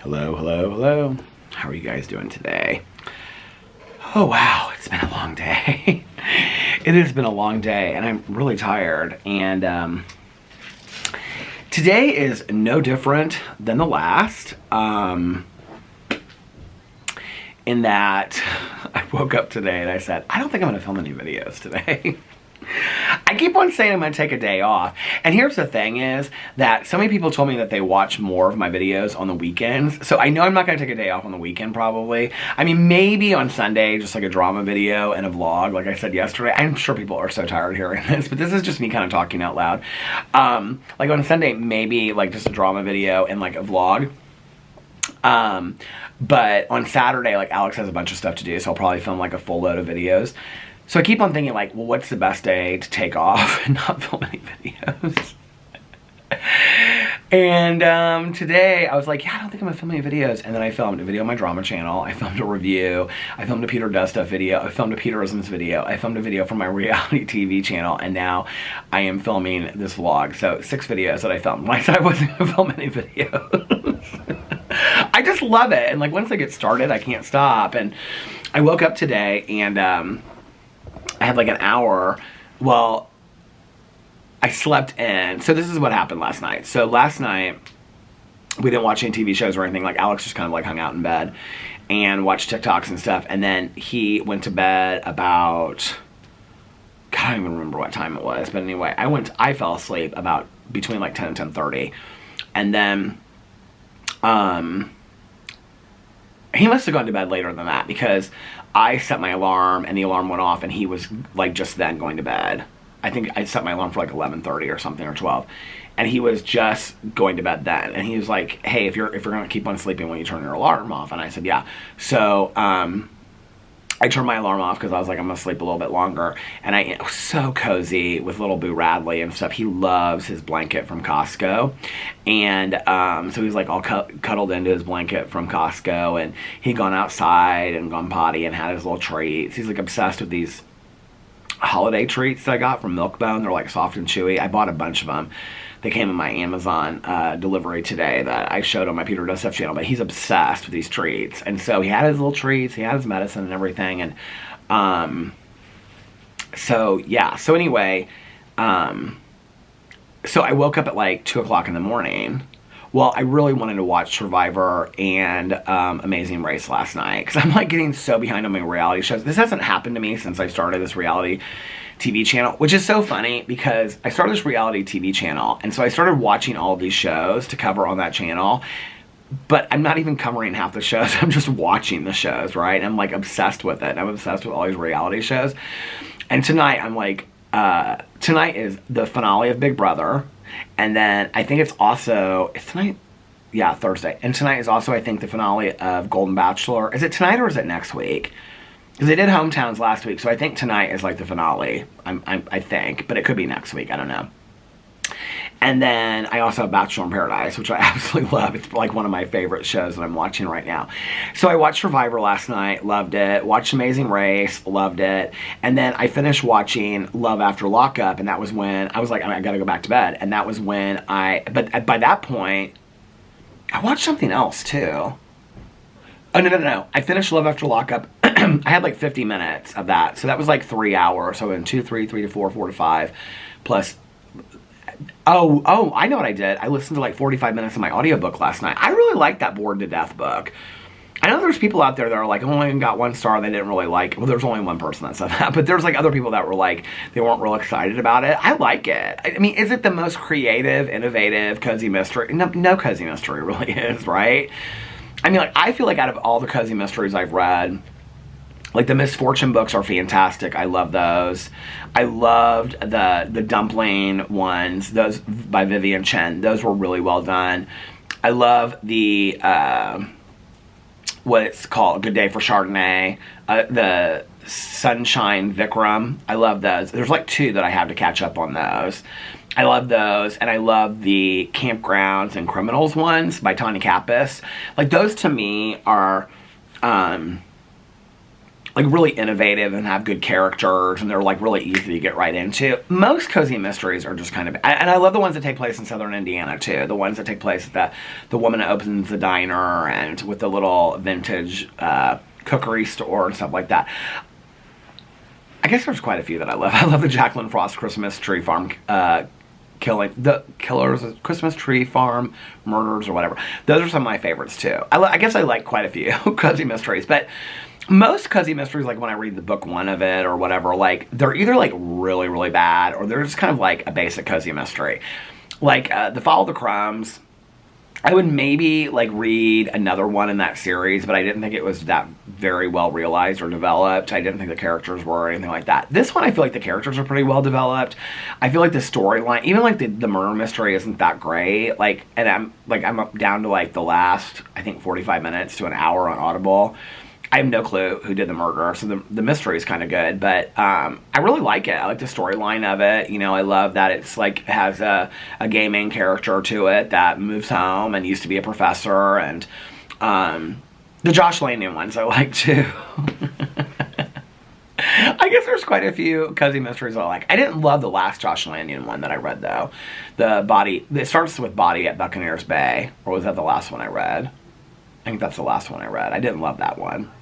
Hello, hello, hello. How are you guys doing today? Oh wow, it's been a long day. It has been a long day and I'm really tired. And today is no different than the last. In that I woke up today and I said, I don't think I'm gonna film any videos today. I keep on saying I'm going to take a day off. And here's the thing is that so many people told me that they watch more of my videos on the weekends. So I know I'm not going to take a day off on the weekend probably. I mean, maybe on Sunday, just like a drama video and a vlog, like I said yesterday. I'm sure people are so tired of hearing this, but this is just me kind of talking out loud. Like on Sunday, maybe like just a drama video and like a vlog. But on Saturday, like Alex has a bunch of stuff to do, so I'll probably film like a full load of videos. So I keep on thinking like, well, what's the best day to take off and not film any videos? And today I was like, yeah, I don't think I'm gonna film any videos. And then I filmed a video on my drama channel. I filmed a review. I filmed a Peter Does Stuff video. I filmed a Peterisms video. I filmed a video for my reality TV channel. And now I am filming this vlog. So 6 videos that I filmed. When I said I wasn't gonna film any videos. I just love it. And like once I get started, I can't stop. And I woke up today and I had like an hour. Well, I slept in. So this is what happened last night. So last night, we didn't watch any TV shows or anything. Like Alex just kind of like hung out in bed and watched TikToks and stuff. And then he went to bed about, God, I don't even remember what time it was. But anyway, I fell asleep about between like 10 and 10:30. And then, he must have gone to bed later than that because I set my alarm and the alarm went off and he was like just then going to bed. I think I set my alarm for like 11:30 or something or 12. And he was just going to bed then. And he was like, hey, if you're going to keep on sleeping when you turn your alarm off. And I said, yeah. So, I turned my alarm off because I was like, I'm going to sleep a little bit longer. And it was so cozy with little Boo Radley and stuff. He loves his blanket from Costco. And so he's like all cuddled into his blanket from Costco. And he'd gone outside and gone potty and had his little treats. He's like obsessed with these holiday treats that I got from Milk-Bone. They're like soft and chewy. I bought a bunch of them. They came in my Amazon delivery today that I showed on my Peter Does Stuff channel, but he's obsessed with these treats. And so he had his little treats, he had his medicine and everything. And so yeah, so anyway, so I woke up at like 2 o'clock in the morning. Well, I really wanted to watch Survivor and Amazing Race last night because I'm like getting so behind on my reality shows. This hasn't happened to me since I started this reality TV channel, which is so funny because I started this reality TV channel and so I started watching all of these shows to cover on that channel, but I'm not even covering half the shows. I'm just watching the shows, right? I'm like obsessed with it. I'm obsessed with all these reality shows. And tonight I'm like, tonight is the finale of Big Brother. And then I think it's tonight? Yeah, Thursday. And tonight is also, I think, the finale of Golden Bachelor. Is it tonight or is it next week? Because they did Hometowns last week, so I think tonight is like the finale. I think, but it could be next week. I don't know. And then I also have Bachelor in Paradise, which I absolutely love. It's like one of my favorite shows that I'm watching right now. So I watched Survivor last night, loved it. Watched Amazing Race, loved it. And then I finished watching Love After Lockup, and that was when I was like, I gotta go back to bed. And that was when but by that point, I watched something else too. Oh, no. I finished Love After Lockup. I had like 50 minutes of that. So that was like 3 hours. So in 2 to 3, 3 to 4, 4 to 5, plus... Oh, I know what I did. I listened to like 45 minutes of my audiobook last night. I really liked that Bored to Death book. I know there's people out there that are like, oh, I got 1 star and they didn't really like it. Well, there's only one person that said that. But there's like other people that were like, they weren't real excited about it. I like it. I mean, is it the most creative, innovative, cozy mystery? No cozy mystery really is, right? I mean, like, I feel like out of all the cozy mysteries I've read, like the Misfortune books are fantastic. I love those. I loved the dumpling ones, those by Vivian Chen. Those were really well done. I love the what it's called, Good Day for Chardonnay, the Sunshine Vikram. I love those. There's like 2 that I have to catch up on those. I love those, and I love the Campgrounds and Criminals ones by Tanya Kappas. Like those to me are like really innovative and have good characters, and they're like really easy to get right into. Most cozy mysteries are just kind of, and I love the ones that take place in southern Indiana too. The ones that take place at the woman that opens the diner and with the little vintage cookery store and stuff like that. I guess there's quite a few that I love. I love the Jacqueline Frost Christmas Tree Farm Christmas Tree Farm Murders or whatever. Those are some of my favorites too. I guess I like quite a few cozy mysteries, but most cozy mysteries, like when I read the book one of it or whatever, like they're either like really, really bad or they're just kind of like a basic cozy mystery. Like The Follow the Crumbs, I would maybe like read another one in that series, but I didn't think it was that very well realized or developed. I didn't think the characters were or anything like that. This one, I feel like the characters are pretty well developed. I feel like the storyline, even like the murder mystery, isn't that great. Like, and I'm up down to like the last, I think 45 minutes to an hour on Audible. I have no clue who did the murder, so the mystery is kind of good, but I really like it. I like the storyline of it. You know, I love that it's like has a gay main character to it that moves home and used to be a professor, and the Josh Lanyon ones I like too. I guess there's quite a few cozy mysteries I like. I didn't love the last Josh Lanyon one that I read though. It starts with Body at Buccaneers Bay, or was that the last one I read? I think that's the last one I read. I didn't love that one.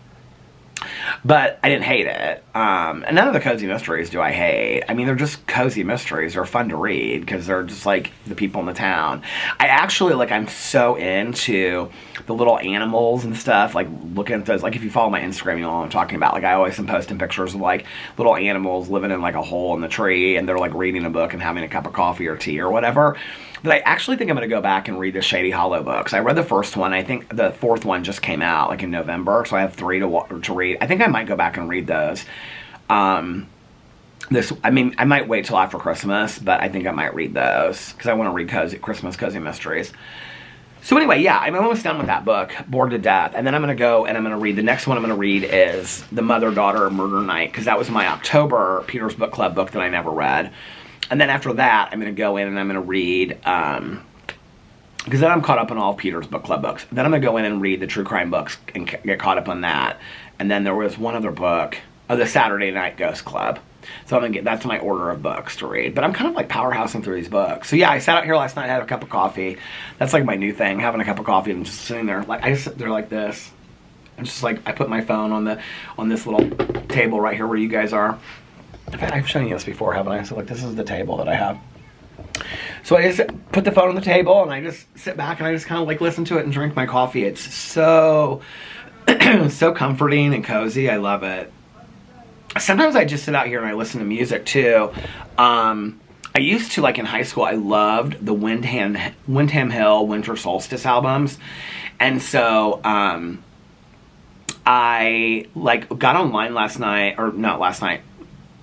But I didn't hate it. And none of the cozy mysteries do I hate. I mean, they're just cozy mysteries. They're fun to read because they're just like the people in the town. I actually, like, I'm so into the little animals and stuff. Like, looking at those. Like, if you follow my Instagram, you know what I'm talking about. Like, I always am posting pictures of, like, little animals living in, like, a hole in the tree. And they're, like, reading a book and having a cup of coffee or tea or whatever. But I actually think I'm going to go back and read the Shady Hollow books. I read the first one. I think the fourth one just came out, like, in November. So I have 3 to read. I think I might go back and read those. I mean, I might wait till after Christmas, but I think I might read those. Because I want to read Christmas cozy mysteries. So anyway, yeah, I'm almost done with that book, bored to death. And then I'm going to go and I'm going to read, the next one I'm going to read is The Mother-Daughter Murder Night. Because that was my October Peter's Book Club book that I never read. And then after that, I'm going to go in and I'm going to read, because then I'm caught up on all of Peter's Book Club books. Then I'm going to go in and read the true crime books and get caught up on that. And then there was one other book, the Saturday Night Ghost Club. So I'm going to that's my order of books to read. But I'm kind of like powerhousing through these books. So yeah, I sat out here last night, had a cup of coffee. That's like my new thing, having a cup of coffee and just sitting there. Like, I just sit there like this. I'm just like, I put my phone on this little table right here where you guys are. In fact, I've shown you this before, haven't I? So, like, this is the table that I have. So I just put the phone on the table, and I just sit back, and I just kind of, like, listen to it and drink my coffee. It's so, so comforting and cozy. I love it. Sometimes I just sit out here and I listen to music, too. I used to, like, in high school, I loved the Windham Hill Winter Solstice albums. And so, I, like, got online last night, or not last night,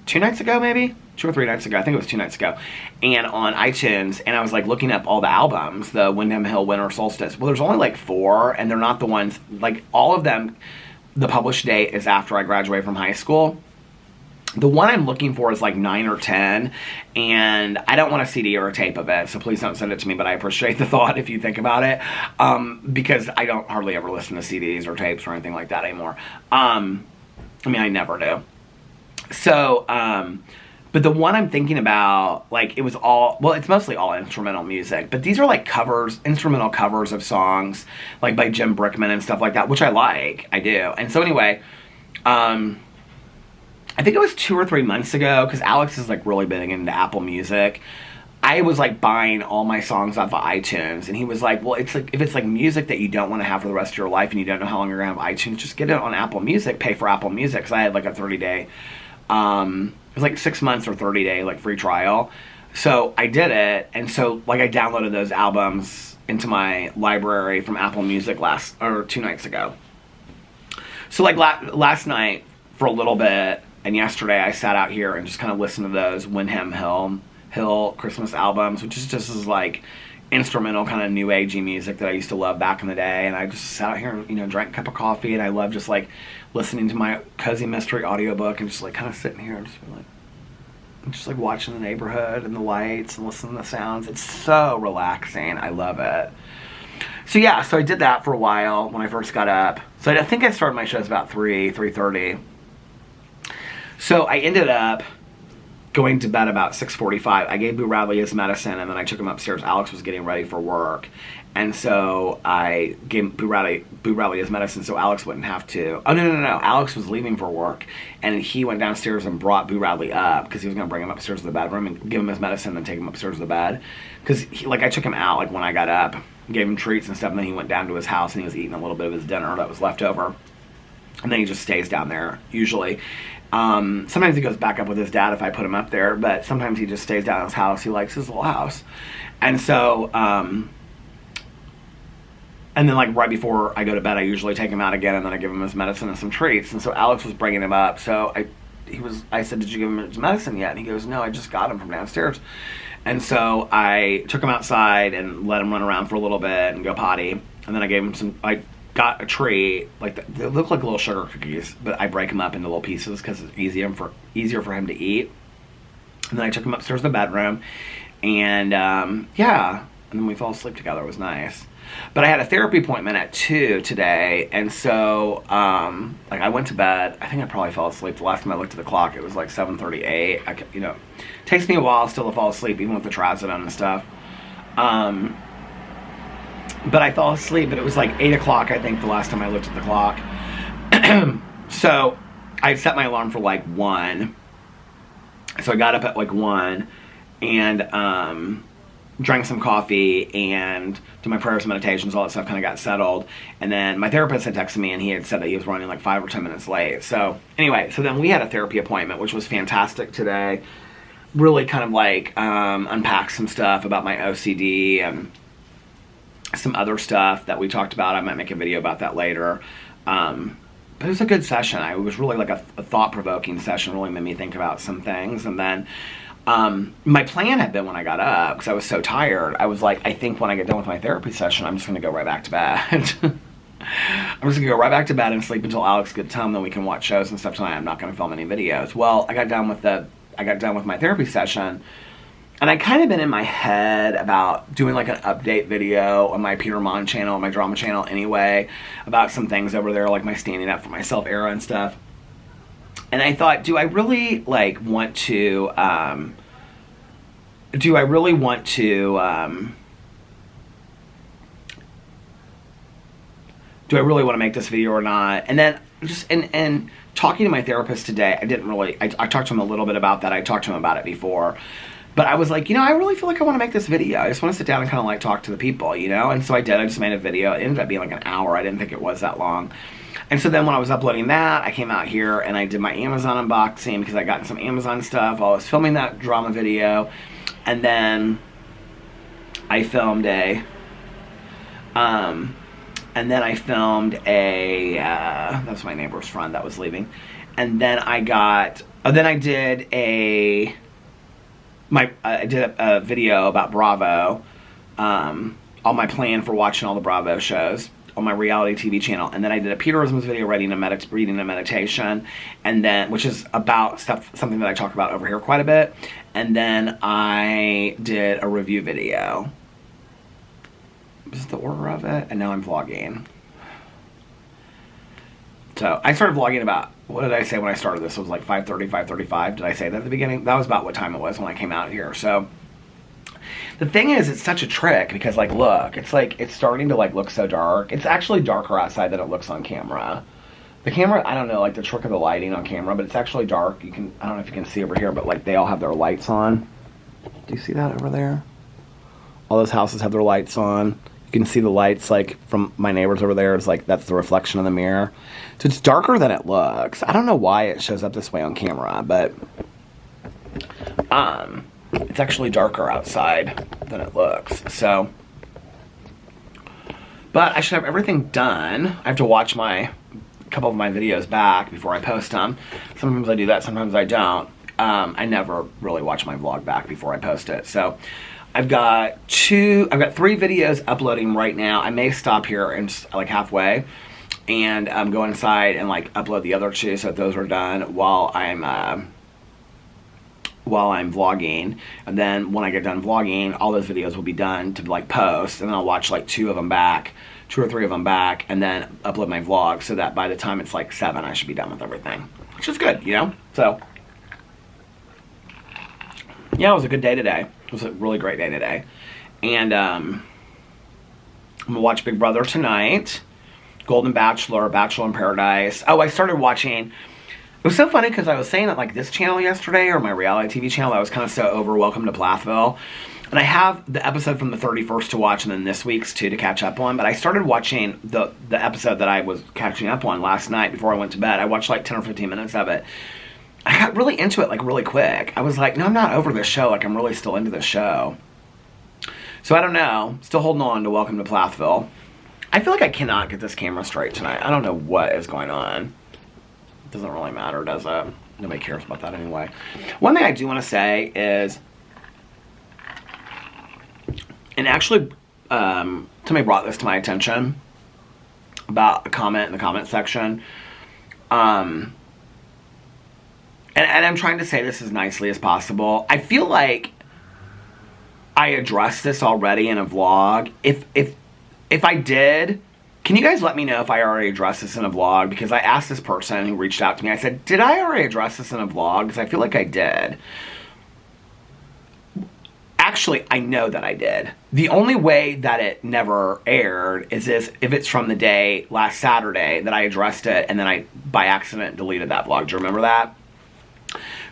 2 nights ago, maybe? 2 or 3 nights ago. I think it was 2 nights ago. And on iTunes, and I was like looking up all the albums, the Windham Hill Winter Solstice. Well, there's only like 4, and they're not the ones, like all of them, the published date is after I graduated from high school. The one I'm looking for is like 9 or 10, and I don't want a CD or a tape of it, so please don't send it to me, but I appreciate the thought if you think about it, because I don't hardly ever listen to CDs or tapes or anything like that anymore. I mean, I never do. So, but the one I'm thinking about, like, it was all, well, it's mostly all instrumental music, but these are like covers, instrumental covers of songs, like by Jim Brickman and stuff like that, which I like, I do. And so anyway, I think it was 2 or 3 months ago, because Alex is like really big into Apple Music. I was like buying all my songs off of iTunes, and he was like, well, it's like, if it's like music that you don't want to have for the rest of your life and you don't know how long you're going to have iTunes, just get it on Apple Music, pay for Apple Music, because I had like a 30-day, it was like 6 months or 30-day like free trial. So I did it, and so like I downloaded those albums into my library from Apple Music 2 nights ago. So like last night for a little bit, and yesterday I sat out here and just kind of listened to those Windham Hill Christmas albums, which is just as like instrumental kind of new agey music that I used to love back in the day. And I just sat out here and, you know, drank a cup of coffee, and I love just like listening to my cozy mystery audiobook and just like kind of sitting here and just like watching the neighborhood and the lights and listening to the sounds. It's so relaxing. I love it. So yeah, so I did that for a while when I first got up. So I think I started my shows about 3:30. So I ended up going to bed about 6:45. I gave Boo Radley his medicine, and then I took him upstairs. Alex was getting ready for work, and so I gave Boo Radley his medicine so Alex wouldn't have to. Oh, no. Alex was leaving for work, and he went downstairs and brought Boo Radley up because he was going to bring him upstairs to the bedroom and give him his medicine and then take him upstairs to the bed. Because, like, I took him out, like, when I got up, gave him treats and stuff, and then he went down to his house and he was eating a little bit of his dinner that was left over. And then he just stays down there, usually. Sometimes he goes back up with his dad if I put him up there, but sometimes he just stays down in his house. He likes his little house. And so, and then like right before I go to bed, I usually take him out again, and then I give him his medicine and some treats. And so Alex was bringing him up. So I said, did you give him his medicine yet? And he goes, no, I just got him from downstairs. And so I took him outside and let him run around for a little bit and go potty. And then I gave him I got a treat, like they look like little sugar cookies, but I break them up into little pieces because it's easier for him to eat. And then I took him upstairs to the bedroom, and yeah, and then we fell asleep together. It was nice. But I had a therapy appointment at 2 today, and so like I went to bed. I think I probably fell asleep. The last time I looked at the clock, it was like 7:38. It takes me a while still to fall asleep, even with the trazodone and stuff. But I fell asleep, but it was like 8 o'clock, I think, the last time I looked at the clock. So I set my alarm for like 1. So I got up at like 1 and drank some coffee and did my prayers and meditations, all that stuff, kind of got settled. And then my therapist had texted me, and he had said that he was running like 5 or 10 minutes late. So anyway, so then we had a therapy appointment, which was fantastic today. Really kind of like unpack some stuff about my OCD and some other stuff that we talked about. I might make a video about that later. But it was a good session. It was really like a thought-provoking session. Really made me think about some things. And then my plan had been when I got up, because I was so tired, I was like, I think when I get done with my therapy session, I'm just going to go right back to bed. I'm just going to go right back to bed and sleep until Alex gets home. Then we can watch shows and stuff tonight. I'm not going to film any videos. Well, I got done with my therapy session, and I kind of been in my head about doing like an update video on my Peter Monn channel, my drama channel anyway, about some things over there, like my standing up for myself era and stuff. And I thought, do I really want to make this video or not? And then just and talking to my therapist today, I talked to him a little bit about that. I talked to him about it before. But I was like, I really feel like I want to make this video. I just want to sit down and kind of like talk to the people, And so I did. I just made a video. It ended up being like an hour. I didn't think it was that long. And so then when I was uploading that, I came out here and I did my Amazon unboxing because I got some Amazon stuff while I was filming that drama video. And then I filmed that was my neighbor's friend that was leaving. And then I did a video about Bravo, on my plan for watching all the Bravo shows on my reality TV channel. And then I did a Peterisms video reading a meditation, and then, which is about something that I talk about over here quite a bit. And then I did a review video. This is the order of it, and now I'm vlogging. So I started vlogging about, what did I say when I started this? It was like 5:30, 5:35. Did I say that at the beginning? That was about what time it was when I came out here. So the thing is, it's such a trick because look, it's starting to look so dark. It's actually darker outside than it looks on camera. The camera, I don't know, the trick of the lighting on camera, but it's actually dark. I don't know if you can see over here, but they all have their lights on. Do you see that over there? All those houses have their lights on. You can see the lights from my neighbors over there. It's that's the reflection in the mirror. So it's darker than it looks. I don't know why it shows up this way on camera, but it's actually darker outside than it looks. So, but I should have everything done. I have to watch a couple of my videos back before I post them. Sometimes I do that, sometimes I don't. I never really watch my vlog back before I post it. So I've got 3 videos uploading right now. I may stop here and halfway and go inside and upload the other 2 so that those are done while I'm vlogging. And then when I get done vlogging, all those videos will be done to post, and then I'll watch 2 of them back 2 or 3 of them back, and then upload my vlog so that by the time it's like 7, I should be done with everything. Which is good, you know? So, yeah, it was a good day today. It was a really great day today. And I'm going to watch Big Brother tonight. Golden Bachelor, Bachelor in Paradise. Oh, I started watching... It was so funny because I was saying that like this channel yesterday, or my reality TV channel, I was kind of so over Welcome to Plathville. And I have the episode from the 31st to watch, and then this week's too to catch up on. But I started watching the episode that I was catching up on last night before I went to bed. I watched like 10 or 15 minutes of it. I got really into it like really quick. I was like, no, I'm not over this show. Like, I'm really still into this show. So I don't know. Still holding on to Welcome to Plathville. I feel like I cannot get this camera straight tonight. I don't know what is going on. It doesn't really matter, does it? Nobody cares about that anyway. One thing I do want to say is, and actually, somebody brought this to my attention about a comment in the comment section. And I'm trying to say this as nicely as possible. I feel like I addressed this already in a vlog. If I did, can you guys let me know if I already addressed this in a vlog? Because I asked this person who reached out to me. I said, did I already address this in a vlog? Because I feel like I did. Actually, I know that I did. The only way that it never aired is if it's from the day last Saturday that I addressed it and then I, by accident, deleted that vlog. Do you remember that?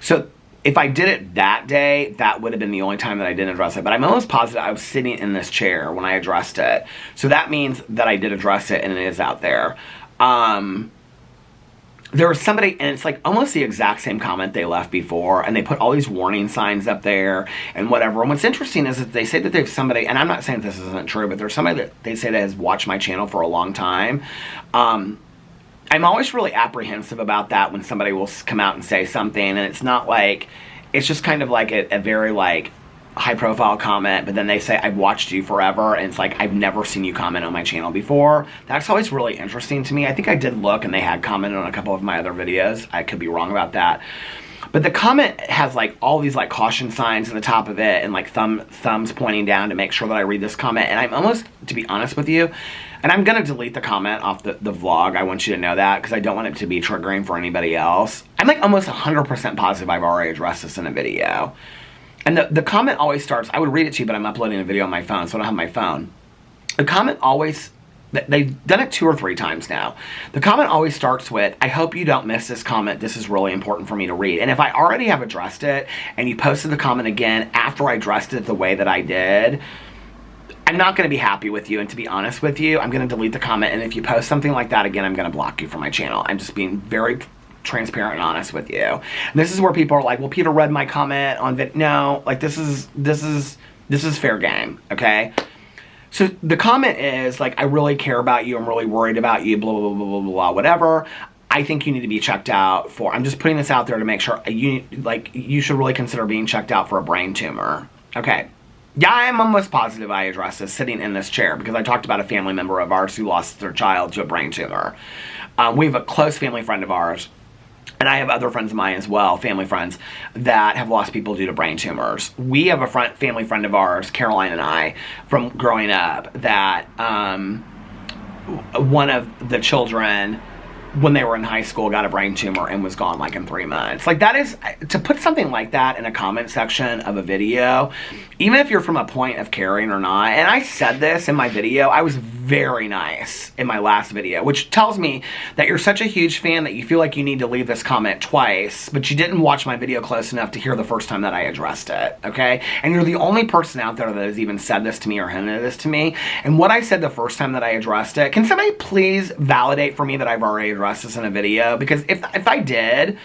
So if I did it that day, that would have been the only time that I didn't address it. But I'm almost positive I was sitting in this chair when I addressed it. So that means that I did address it and it is out there. There was somebody, and it's like almost the exact same comment they left before, and they put all these warning signs up there and whatever. And what's interesting is that they say that there's somebody, and I'm not saying this isn't true, but there's somebody that they say that has watched my channel for a long time. I'm always really apprehensive about that when somebody will come out and say something, and it's not like, it's just kind of like a very like high profile comment, but then they say, I've watched you forever, and it's like, I've never seen you comment on my channel before. That's always really interesting to me. I think I did look, and they had commented on a couple of my other videos. I could be wrong about that. But the comment has like all these like caution signs at the top of it, and like thumbs pointing down to make sure that I read this comment. And I'm almost, to be honest with you, and I'm going to delete the comment off the vlog. I want you to know that, because I don't want it to be triggering for anybody else. I'm like almost 100% positive I've already addressed this in a video. And the comment always starts, I would read it to you, but I'm uploading a video on my phone, so I don't have my phone. The comment always, they've done it 2 or 3 times now. The comment always starts with, I hope you don't miss this comment. This is really important for me to read. And if I already have addressed it, and you posted the comment again after I addressed it the way that I did, I'm not going to be happy with you. And to be honest with you, I'm going to delete the comment. And if you post something like that again, I'm going to block you from my channel. I'm just being very transparent and honest with you. And this is where people are like, well, Peter read my comment on video. No, like this is fair game, okay? So the comment is like, I really care about you. I'm really worried about you, blah, blah, blah, blah, blah, whatever. I think you need to be checked out for, I'm just putting this out there to make sure you should really consider being checked out for a brain tumor. Okay. Yeah, I'm almost positive I addressed this sitting in this chair, because I talked about a family member of ours who lost their child to a brain tumor. We have a close family friend of ours, and I have other friends of mine as well, family friends, that have lost people due to brain tumors. We have a family friend of ours, Caroline and I, from growing up, that one of the children, when they were in high school, got a brain tumor and was gone like in 3 months. Like, that is, to put something like that in a comment section of a video, even if you're from a point of caring or not, and I said this in my video, I was very nice in my last video, which tells me that you're such a huge fan that you feel like you need to leave this comment twice, but you didn't watch my video close enough to hear the first time that I addressed it, okay? And you're the only person out there that has even said this to me or hinted this to me. And what I said the first time that I addressed it, can somebody please validate for me that I've already addressed this in a video? Because if I did,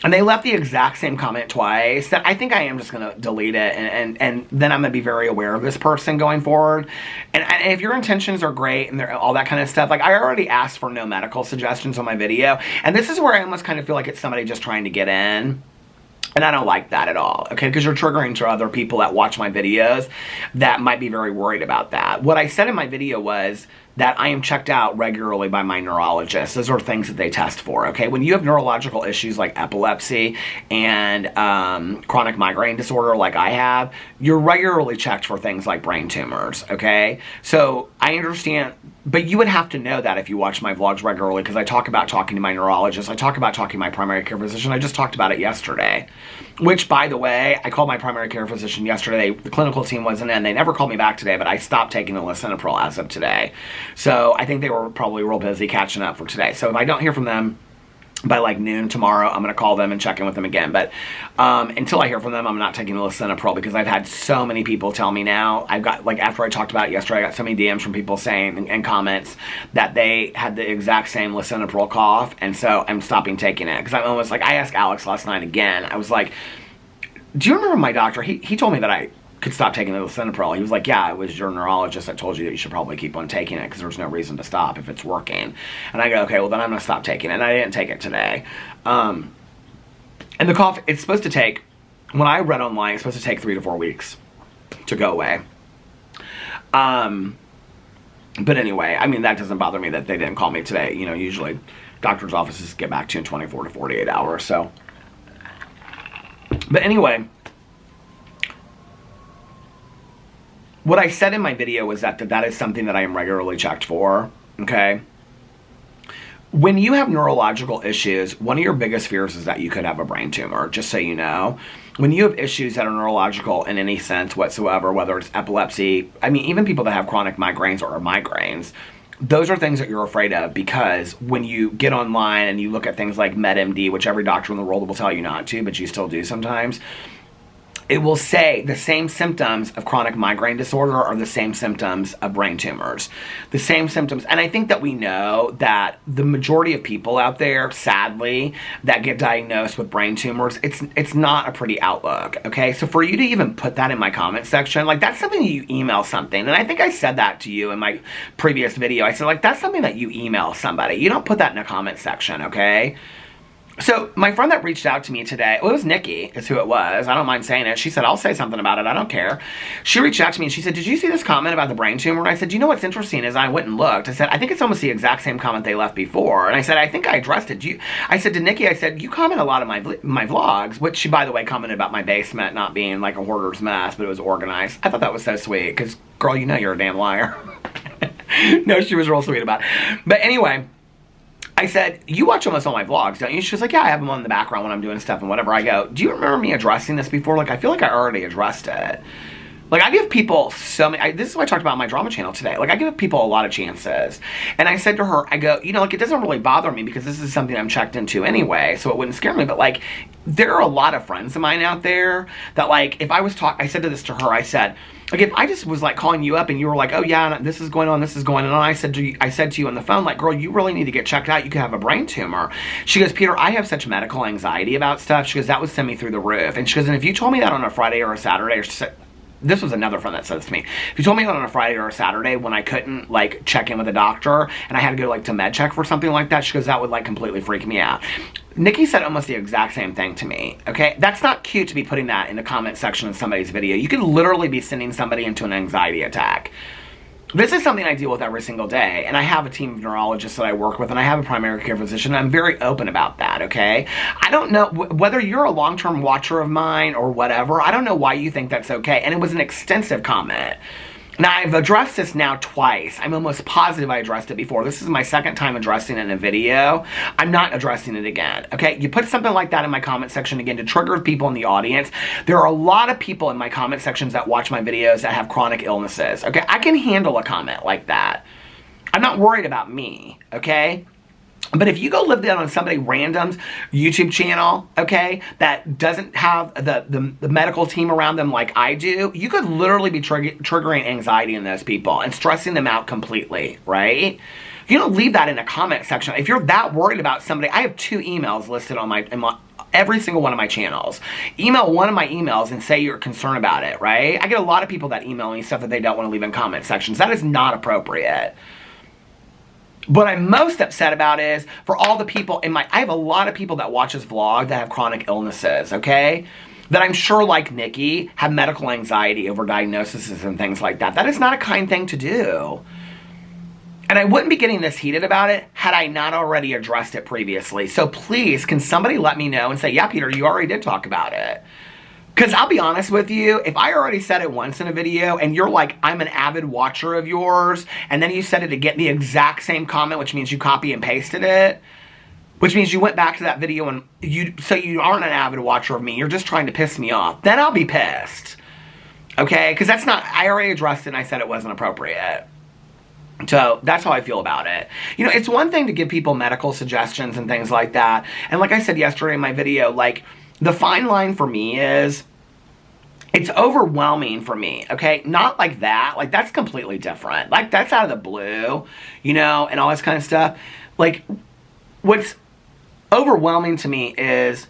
and they left the exact same comment twice, then I think I am just going to delete it, and then I'm going to be very aware of this person going forward. And if your intentions are great and all that kind of stuff, like, I already asked for no medical suggestions on my video, and this is where I almost kind of feel like it's somebody just trying to get in. And I don't like that at all, okay? Because you're triggering to other people that watch my videos that might be very worried about that. What I said in my video was that I am checked out regularly by my neurologist. Those are things that they test for, okay? When you have neurological issues like epilepsy and chronic migraine disorder like I have, you're regularly checked for things like brain tumors, okay? So I understand But you would have to know that if you watch my vlogs regularly, because I talk about talking to my neurologist. I talk about talking to my primary care physician. I just talked about it yesterday. Which, by the way, I called my primary care physician yesterday. The clinical team wasn't in. They never called me back today, but I stopped taking the lisinopril as of today. So I think they were probably real busy catching up for today. So if I don't hear from them by like noon tomorrow, I'm going to call them and check in with them again. But until I hear from them, I'm not taking the lisinopril, because I've had so many people tell me now. I've got, like, after I talked about it yesterday, I got so many DMs from people saying, and comments, that they had the exact same lisinopril cough, and so I'm stopping taking it. Because I'm almost like, I asked Alex last night again, I was like, do you remember my doctor? He told me that I could stop taking the lisinopril. He was like, yeah, it was your neurologist that told you that you should probably keep on taking it, because there's no reason to stop if it's working. And I go, okay, well then I'm going to stop taking it. And I didn't take it today. And the cough, it's supposed to take, when I read online, it's supposed to take 3 to 4 weeks to go away. But anyway, I mean, that doesn't bother me that they didn't call me today. You know, usually doctor's offices get back to you in 24 to 48 hours. So, but anyway, what I said in my video was that that is something that I am regularly checked for, okay? When you have neurological issues, one of your biggest fears is that you could have a brain tumor, just so you know. When you have issues that are neurological in any sense whatsoever, whether it's epilepsy, I mean, even people that have chronic migraines or migraines, those are things that you're afraid of, because when you get online and you look at things like MedMD, which every doctor in the world will tell you not to, but you still do sometimes, it will say the same symptoms of chronic migraine disorder are the same symptoms of brain tumors. The same symptoms. And I think that we know that the majority of people out there, sadly, that get diagnosed with brain tumors, it's not a pretty outlook, okay? So for you to even put that in my comment section, like, that's something you email something. And I think I said that to you in my previous video. I said, like, that's something that you email somebody. You don't put that in a comment section, okay? So my friend that reached out to me today, well, it was Nikki is who it was. I don't mind saying it. She said, I'll say something about it. I don't care. She reached out to me and she said, did you see this comment about the brain tumor? And I said, you know what's interesting is I went and looked. I said, I think it's almost the exact same comment they left before. And I said, I think I addressed it. I said to Nikki, I said, you comment a lot of my vlogs, which she, by the way, commented about my basement not being like a hoarder's mess, but it was organized. I thought that was so sweet because, girl, you know you're a damn liar. No, she was real sweet about it. But anyway, I said, you watch almost all my vlogs, don't you? She was like, yeah, I have them on in the background when I'm doing stuff and whatever. I go, do you remember me addressing this before? Like, I feel like I already addressed it. Like, I give people so many, this is what I talked about on my drama channel today. Like, I give people a lot of chances. And I said to her, I go, you know, like, it doesn't really bother me because this is something I'm checked into anyway, so it wouldn't scare me. But, like, there are a lot of friends of mine out there that, like, if I was I said to this to her, I said, like, if I just was, like, calling you up and you were like, oh, yeah, this is going on, this is going on, I said to you on the phone, like, girl, you really need to get checked out. You could have a brain tumor. She goes, Peter, I have such medical anxiety about stuff. She goes, that would send me through the roof. And she goes, and if you told me that on a Friday or a Saturday, or she said, this was another friend that said this to me. If you told me that on a Friday or a Saturday when I couldn't, like, check in with a doctor and I had to go, like, to med check for something like that, she goes, that would, like, completely freak me out. Nikki said almost the exact same thing to me, okay? That's not cute to be putting that in the comment section of somebody's video. You could literally be sending somebody into an anxiety attack. This is something I deal with every single day, and I have a team of neurologists that I work with, and I have a primary care physician, and I'm very open about that, okay? I don't know, whether you're a long-term watcher of mine or whatever, I don't know why you think that's okay, and it was an extensive comment. Now, I've addressed this now twice. I'm almost positive I addressed it before. This is my second time addressing it in a video. I'm not addressing it again, okay? You put something like that in my comment section again to trigger people in the audience. There are a lot of people in my comment sections that watch my videos that have chronic illnesses, okay? I can handle a comment like that. I'm not worried about me, okay? But if you go live down on somebody random's YouTube channel, okay, that doesn't have the medical team around them like I do, you could literally be triggering anxiety in those people and stressing them out completely, right? You don't leave that in a comment section. If you're that worried about somebody, I have 2 emails listed on every single one of my channels. Email one of my emails and say you're concerned about it, right? I get a lot of people that email me stuff that they don't want to leave in comment sections. That is not appropriate. What I'm most upset about is for all the people I have a lot of people that watch this vlog that have chronic illnesses, okay? That I'm sure, like Nikki, have medical anxiety over diagnoses and things like that. That is not a kind thing to do. And I wouldn't be getting this heated about it had I not already addressed it previously. So please, can somebody let me know and say, yeah, Peter, you already did talk about it. Because I'll be honest with you, if I already said it once in a video and you're like, I'm an avid watcher of yours, and then you said it to get the exact same comment, which means you copy and pasted it, which means you went back to that video and so you aren't an avid watcher of me, you're just trying to piss me off, then I'll be pissed. Okay? Because that's not, I already addressed it and I said it wasn't appropriate. So that's how I feel about it. You know, it's one thing to give people medical suggestions and things like that. And like I said yesterday in my video, like, the fine line for me is, it's overwhelming for me, okay? Not like that. Like, that's completely different. Like, that's out of the blue, you know, and all this kind of stuff. Like, what's overwhelming to me is,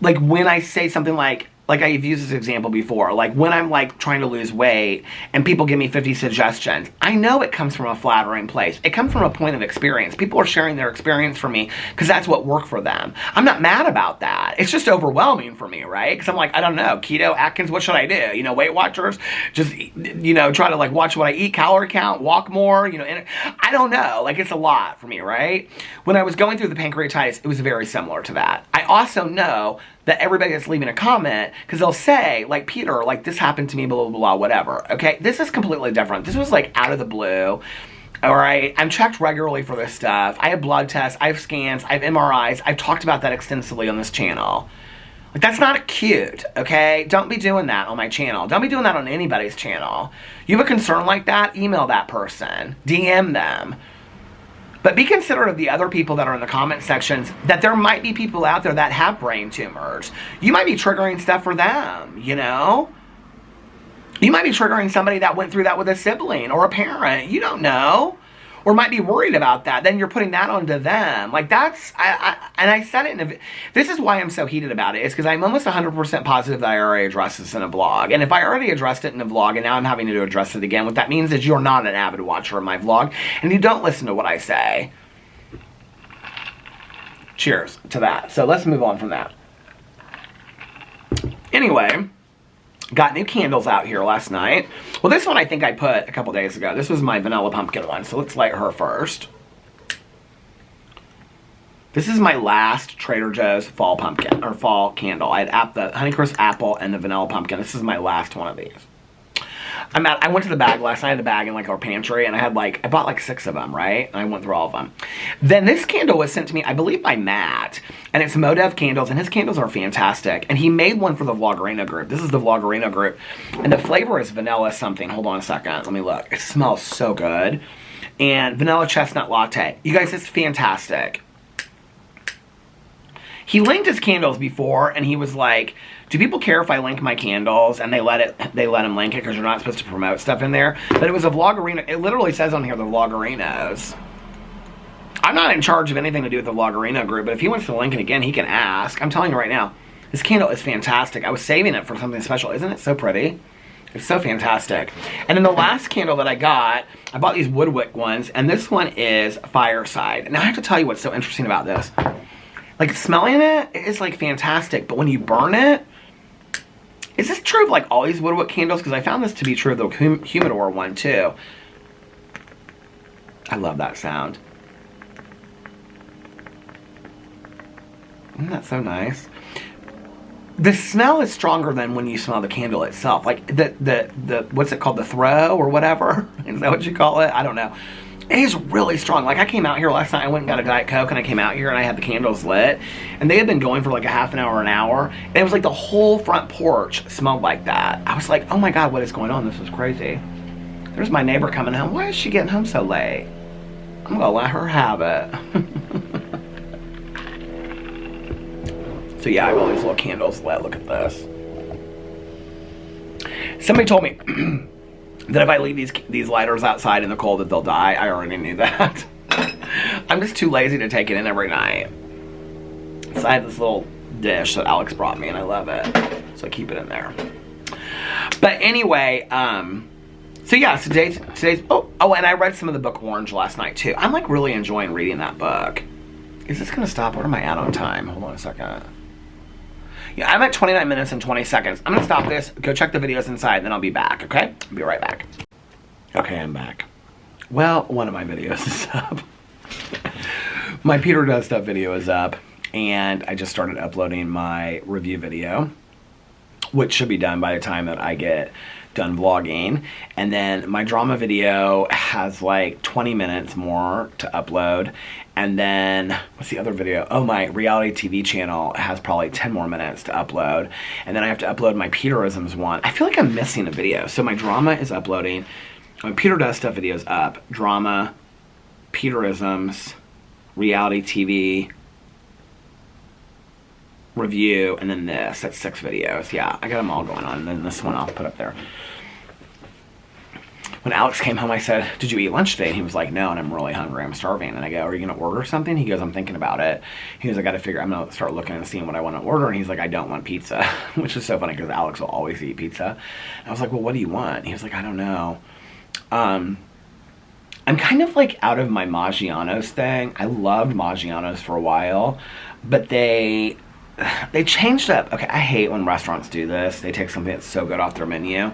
like, when I say something like I've used this example before, like when I'm like trying to lose weight and people give me 50 suggestions, I know it comes from a flattering place. It comes from a point of experience. People are sharing their experience for me because that's what worked for them. I'm not mad about that. It's just overwhelming for me, right? Because I'm like, I don't know, keto, Atkins, what should I do? You know, Weight Watchers, just, you know, try to like watch what I eat, calorie count, walk more, you know, and I don't know. Like, it's a lot for me, right? When I was going through the pancreatitis, it was very similar to that. I also know that everybody that's leaving a comment, because they'll say, like, Peter, like, this happened to me, blah, blah, blah, whatever. Okay, this is completely different. This was, like, out of the blue. All right, I'm checked regularly for this stuff. I have blood tests, I have scans, I have MRIs. I've talked about that extensively on this channel. Like, that's not cute, okay? Don't be doing that on my channel. Don't be doing that on anybody's channel. You have a concern like that, email that person. DM them. But be considerate of the other people that are in the comment sections, that there might be people out there that have brain tumors. You might be triggering stuff for them, you know? You might be triggering somebody that went through that with a sibling or a parent. You don't know. Or might be worried about that. Then you're putting that onto them. Like, that's, and I said it in a, this is why I'm so heated about it. Is because I'm almost 100% positive that I already addressed this in a vlog. And if I already addressed it in a vlog and now I'm having to address it again, what that means is you're not an avid watcher of my vlog and you don't listen to what I say. Cheers to that. So let's move on from that. Anyway, got new candles out here last night. Well, this one I think I put a couple days ago. This was my vanilla pumpkin one, so let's light her first. This is my last Trader Joe's fall pumpkin, or fall candle. I had the Honeycrisp apple and the vanilla pumpkin. This is my last one of these. I went to the bag last night. I had the bag in like our pantry, and I bought like 6 of them, right? And I went through all of them. Then this candle was sent to me, I believe, by Matt, and it's Modev candles, and his candles are fantastic. And he made one for the Vloggerino group. This is the Vloggerino group, and the flavor is vanilla something. Hold on a second. Let me look. It smells so good. And vanilla chestnut latte. You guys, it's fantastic. He linked his candles before, and he was like, do people care if I link my candles? And they let him link it because you're not supposed to promote stuff in there. But it was a Vloggerino. It literally says on here the Vloggerinos. I'm not in charge of anything to do with the Vloggerino group, but if he wants to link it again, he can ask. I'm telling you right now, this candle is fantastic. I was saving it for something special. Isn't it so pretty? It's so fantastic. And then the last candle that I bought these Woodwick ones, and this one is Fireside. And I have to tell you what's so interesting about this. Like, smelling it is like fantastic, but when you burn it, is this true of like all these Woodwick candles? Because I found this to be true of the humidor one too. I love that sound. Isn't that so nice? The smell is stronger than when you smell the candle itself. Like the what's it called? The throw or whatever? Is that what you call it? I don't know. It is really strong. Like, I came out here last night, I went and got a Diet Coke, and I came out here and I had the candles lit, and they had been going for like a half an hour, and it was like the whole front porch smelled like that. I was like, oh my God, what is going on? This is crazy. There's my neighbor coming home. Why is she getting home so late? I'm gonna let her have it. So yeah, I have all these little candles lit. Look at this. Somebody told me that if I leave these lighters outside in the cold that they'll die. I already knew that. I'm just too lazy to take it in every night. So I have this little dish that Alex brought me and I love it. So I keep it in there. But anyway, so yeah, today's oh, and I read some of the book Orange last night too. I'm like really enjoying reading that book. Is this gonna stop? What am I at on time? Hold on a second. Yeah, I'm at 29 minutes and 20 seconds. I'm gonna stop this, go check the videos inside, then I'll be back, okay? I'll be right back. Okay, I'm back. Well, one of my videos is up. My Peter Does Stuff video is up, and I just started uploading my review video. which should be done by the time that I get done vlogging. And then my drama video has like 20 minutes more to upload. And then, what's the other video? Oh, my reality TV channel has probably 10 more minutes to upload. And then I have to upload my Peterisms one. I feel like I'm missing a video. So my drama is uploading. My Peter Does Stuff video's up. Drama, Peterisms, reality TV, review, and then this. That's 6 videos. Yeah, I got them all going on. And then this one I'll put up there. When Alex came home, I said, did you eat lunch today? And he was like, no, and I'm really hungry. I'm starving. And I go, are you going to order something? He goes, I'm thinking about it. He goes, I'm going to start looking and seeing what I want to order. And he's like, I don't want pizza, which is so funny because Alex will always eat pizza. And I was like, well, what do you want? And he was like, I don't know. I'm kind of like out of my Maggiano's thing. I loved Maggiano's for a while, but they changed up. Okay, I hate when restaurants do this. They take something that's so good off their menu.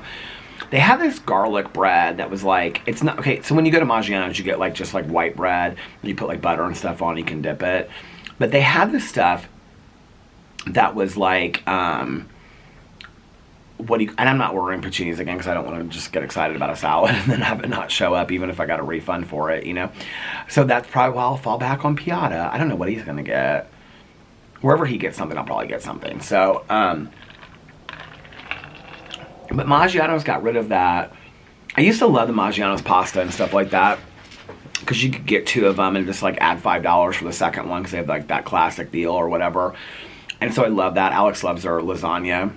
They have this garlic bread that was like, it's not, okay, so when you go to Maggiano's, you get like just like white bread, and you put like butter and stuff on, you can dip it. But they had this stuff that was like, and I'm not ordering paccinis again because I don't want to just get excited about a salad and then have it not show up even if I got a refund for it, you know? So that's probably why I'll fall back on Piata. I don't know what he's going to get. Wherever he gets something, I'll probably get something. So, but Maggiano's got rid of that. I used to love the Maggiano's pasta and stuff like that because you could get 2 of them and just like add $5 for the second one because they have like that classic deal or whatever. And so I love that. Alex loves their lasagna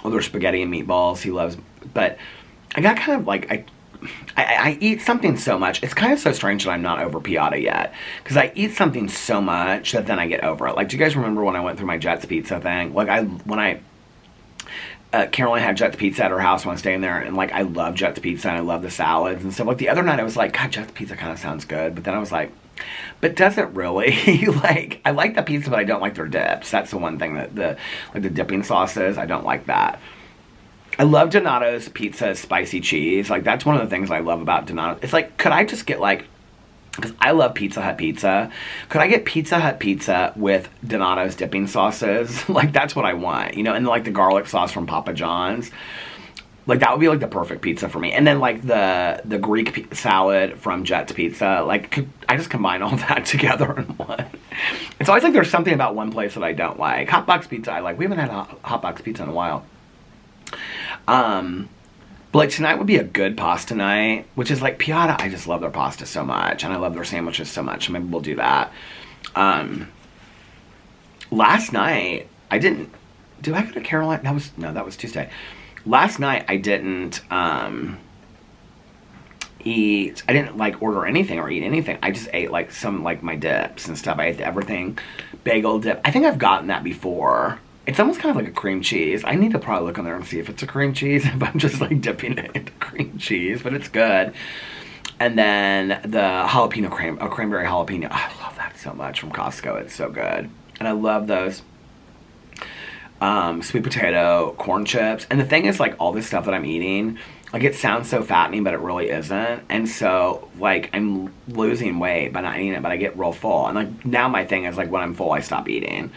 or their spaghetti and meatballs. He loves, but I got kind of like, I eat something so much. It's kind of so strange that I'm not over Piata yet because I eat something so much that then I get over it. Like, do you guys remember when I went through my Jets Pizza thing? Like, Caroline had Jets Pizza at her house when I was staying there, and like I love Jets Pizza and I love the salads and stuff. Like the other night I was like, God, Jets Pizza kind of sounds good, but then I was like, but does it really? Like, I like the pizza, but I don't like their dips. That's the one thing that the dipping sauces, I don't like that. I love Donato's pizza spicy cheese. Like, that's one of the things I love about Donato. It's like, could I just get like, because I love Pizza Hut pizza. Could I get Pizza Hut pizza with Donato's dipping sauces? Like, that's what I want, you know? And like the garlic sauce from Papa John's. Like, that would be like the perfect pizza for me. And then like the Greek salad from Jets Pizza. Like, could I just combine all that together in one? It's always like there's something about one place that I don't like. Hot Box Pizza, I like. We haven't had Hot Box Pizza in a while. But like tonight would be a good pasta night, which is like Piata. I just love their pasta so much, and I love their sandwiches so much. Maybe we'll do that. Last night I didn't. Did I go to Caroline? That was Tuesday. Last night I didn't eat. I didn't like order anything or eat anything. I just ate like some like my dips and stuff. I ate everything, bagel dip. I think I've gotten that before. It's almost kind of like a cream cheese. I need to probably look on there and see if it's a cream cheese, if I'm just like dipping it into cream cheese, but it's good. And then the cranberry jalapeno. I love that so much from Costco. It's so good. And I love those sweet potato corn chips. And the thing is, like, all this stuff that I'm eating, like, it sounds so fattening, but it really isn't. And so, like, I'm losing weight by not eating it, but I get real full. And, like, now my thing is, like, when I'm full, I stop eating.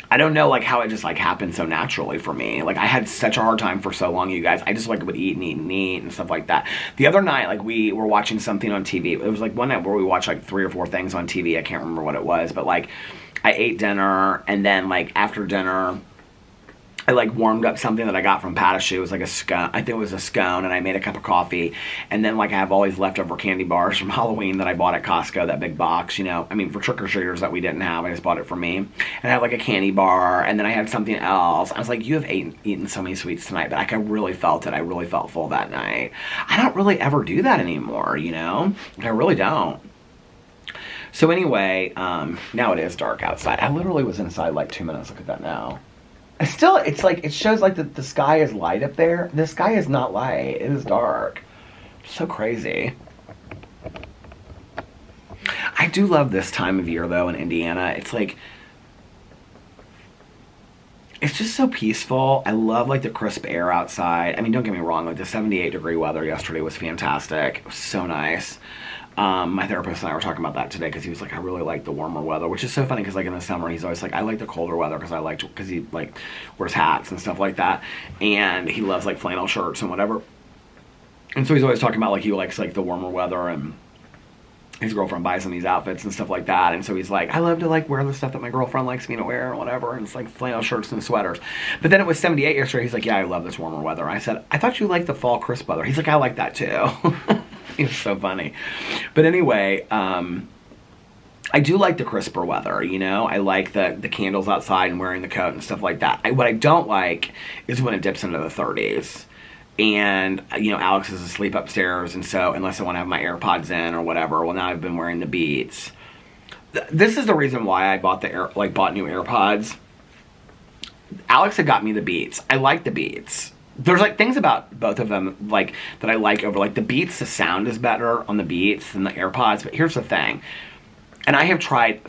I don't know, like, how it just, like, happened so naturally for me. Like, I had such a hard time for so long, you guys. I just, like, would eat and eat and eat and stuff like that. The other night, like, we were watching something on TV. It was, like, one night where we watched, like, 3 or 4 things on TV. I can't remember what it was. But, like, I ate dinner, and then, like, after dinner, I, like, warmed up something that I got from Patashu. It was, like, a scone. I think it was a scone, and I made a cup of coffee. And then, like, I have all these leftover candy bars from Halloween that I bought at Costco, that big box, you know. I mean, for trick-or-treaters that we didn't have. I just bought it for me. And I had, like, a candy bar, and then I had something else. I was like, you have eaten so many sweets tonight. But, like, I really felt it. I really felt full that night. I don't really ever do that anymore, you know. I really don't. So, anyway, now it is dark outside. I literally was inside, like, 2 minutes. Look at that now. Still, it's like, it shows like the sky is light up there. The sky is not light. It is dark. So crazy. I do love this time of year, though, in Indiana. It's like, it's just so peaceful. I love, like, the crisp air outside. I mean, don't get me wrong. Like, the 78-degree weather yesterday was fantastic. It was so nice. My therapist and I were talking about that today because he was like, I really like the warmer weather, which is so funny because like in the summer he's always like, I like the colder weather because he like wears hats and stuff like that, and he loves like flannel shirts and whatever. And so he's always talking about like he likes like the warmer weather, and his girlfriend buys him these outfits and stuff like that. And so he's like, I love to like wear the stuff that my girlfriend likes me to wear or whatever. And it's like flannel shirts and sweaters. But then it was 78 yesterday. He's like, yeah, I love this warmer weather. I said, I thought you liked the fall crisp weather. He's like, I like that too. He was so funny. But anyway, I do like the crisper weather, you know? I like the candles outside and wearing the coat and stuff like that. What I don't like is when it dips into the 30s. And, you know, Alex is asleep upstairs, and so unless I want to have my AirPods in or whatever, well, now I've been wearing the Beats. This is the reason why I bought bought new AirPods. Alex had got me the Beats. I like the Beats. There's like things about both of them like that I like over like the Beats. The sound is better on the Beats than the AirPods. But here's the thing, and I have tried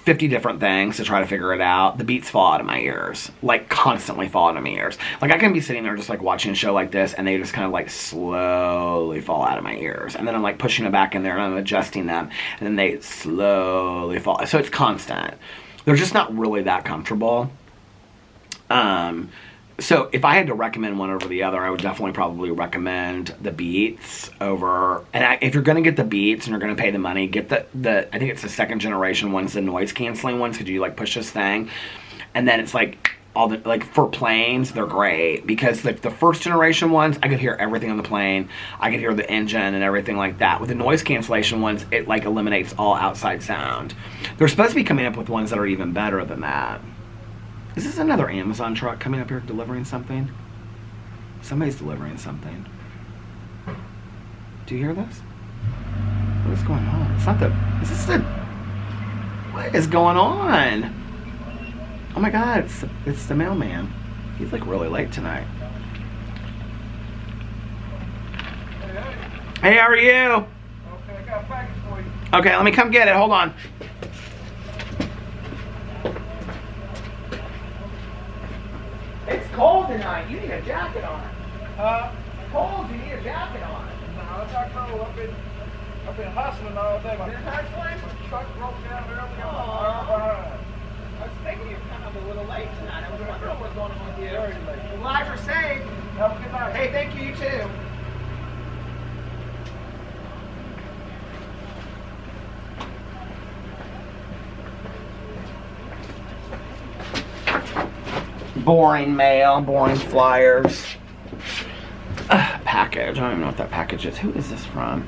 50 different things to try to figure it out. The Beats fall out of my ears, like constantly fall out of my ears. Like I can be sitting there just like watching a show like this, and they just kind of like slowly fall out of my ears, and then I'm like pushing them back in there and I'm adjusting them, and then they slowly fall. So it's constant. They're just not really that comfortable. So if I had to recommend one over the other, I would definitely probably recommend the Beats over. And if you're going to get the Beats and you're going to pay the money, get the I think it's the second generation ones, the noise canceling ones, because you like push this thing, and then it's like all the like for planes, they're great because like the first generation ones, I could hear everything on the plane. I could hear the engine and everything like that. With the noise cancellation ones, it like eliminates all outside sound. They're supposed to be coming up with ones that are even better than that. Is this another Amazon truck coming up here delivering something? Somebody's delivering something. Do you hear this? What is going on? It's not the... Is this the... What is going on? Oh my god, it's the mailman. He's like really late tonight. Hey, how are you? Okay, I got a package for you. Okay, let me come get it. Hold on. It's cold tonight. You need a jacket on. It's cold. You need a jacket on. No, it's not cold. I've been hustling all day. My truck broke down early. I'm behind. I was thinking you were kind of a little late tonight. I was wondering what's going on with you. Very late. Well, glad you're safe. Have a good night. Hey, thank you. You too. Boring mail, boring flyers. Package. I don't even know what that package is. Who is this from?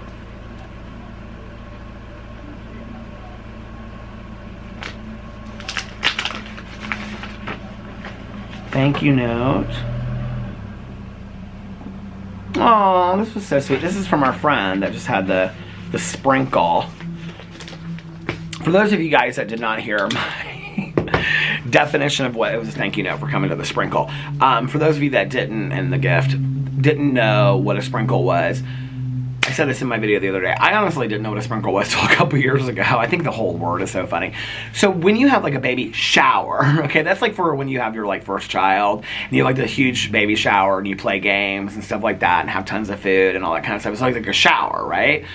Thank you note. Oh, this was so sweet. This is from our friend that just had the sprinkle. For those of you guys that did not hear my definition of what it was, a thank you note for coming to the sprinkle. For those of you that didn't, and the gift, didn't know what a sprinkle was, I said this in my video the other day. I honestly didn't know what a sprinkle was till a couple years ago. I think the whole word is so funny. So when you have like a baby shower, okay, that's like for when you have your like first child, and you have like the huge baby shower, and you play games and stuff like that, and have tons of food and all that kind of stuff. It's like a shower, right?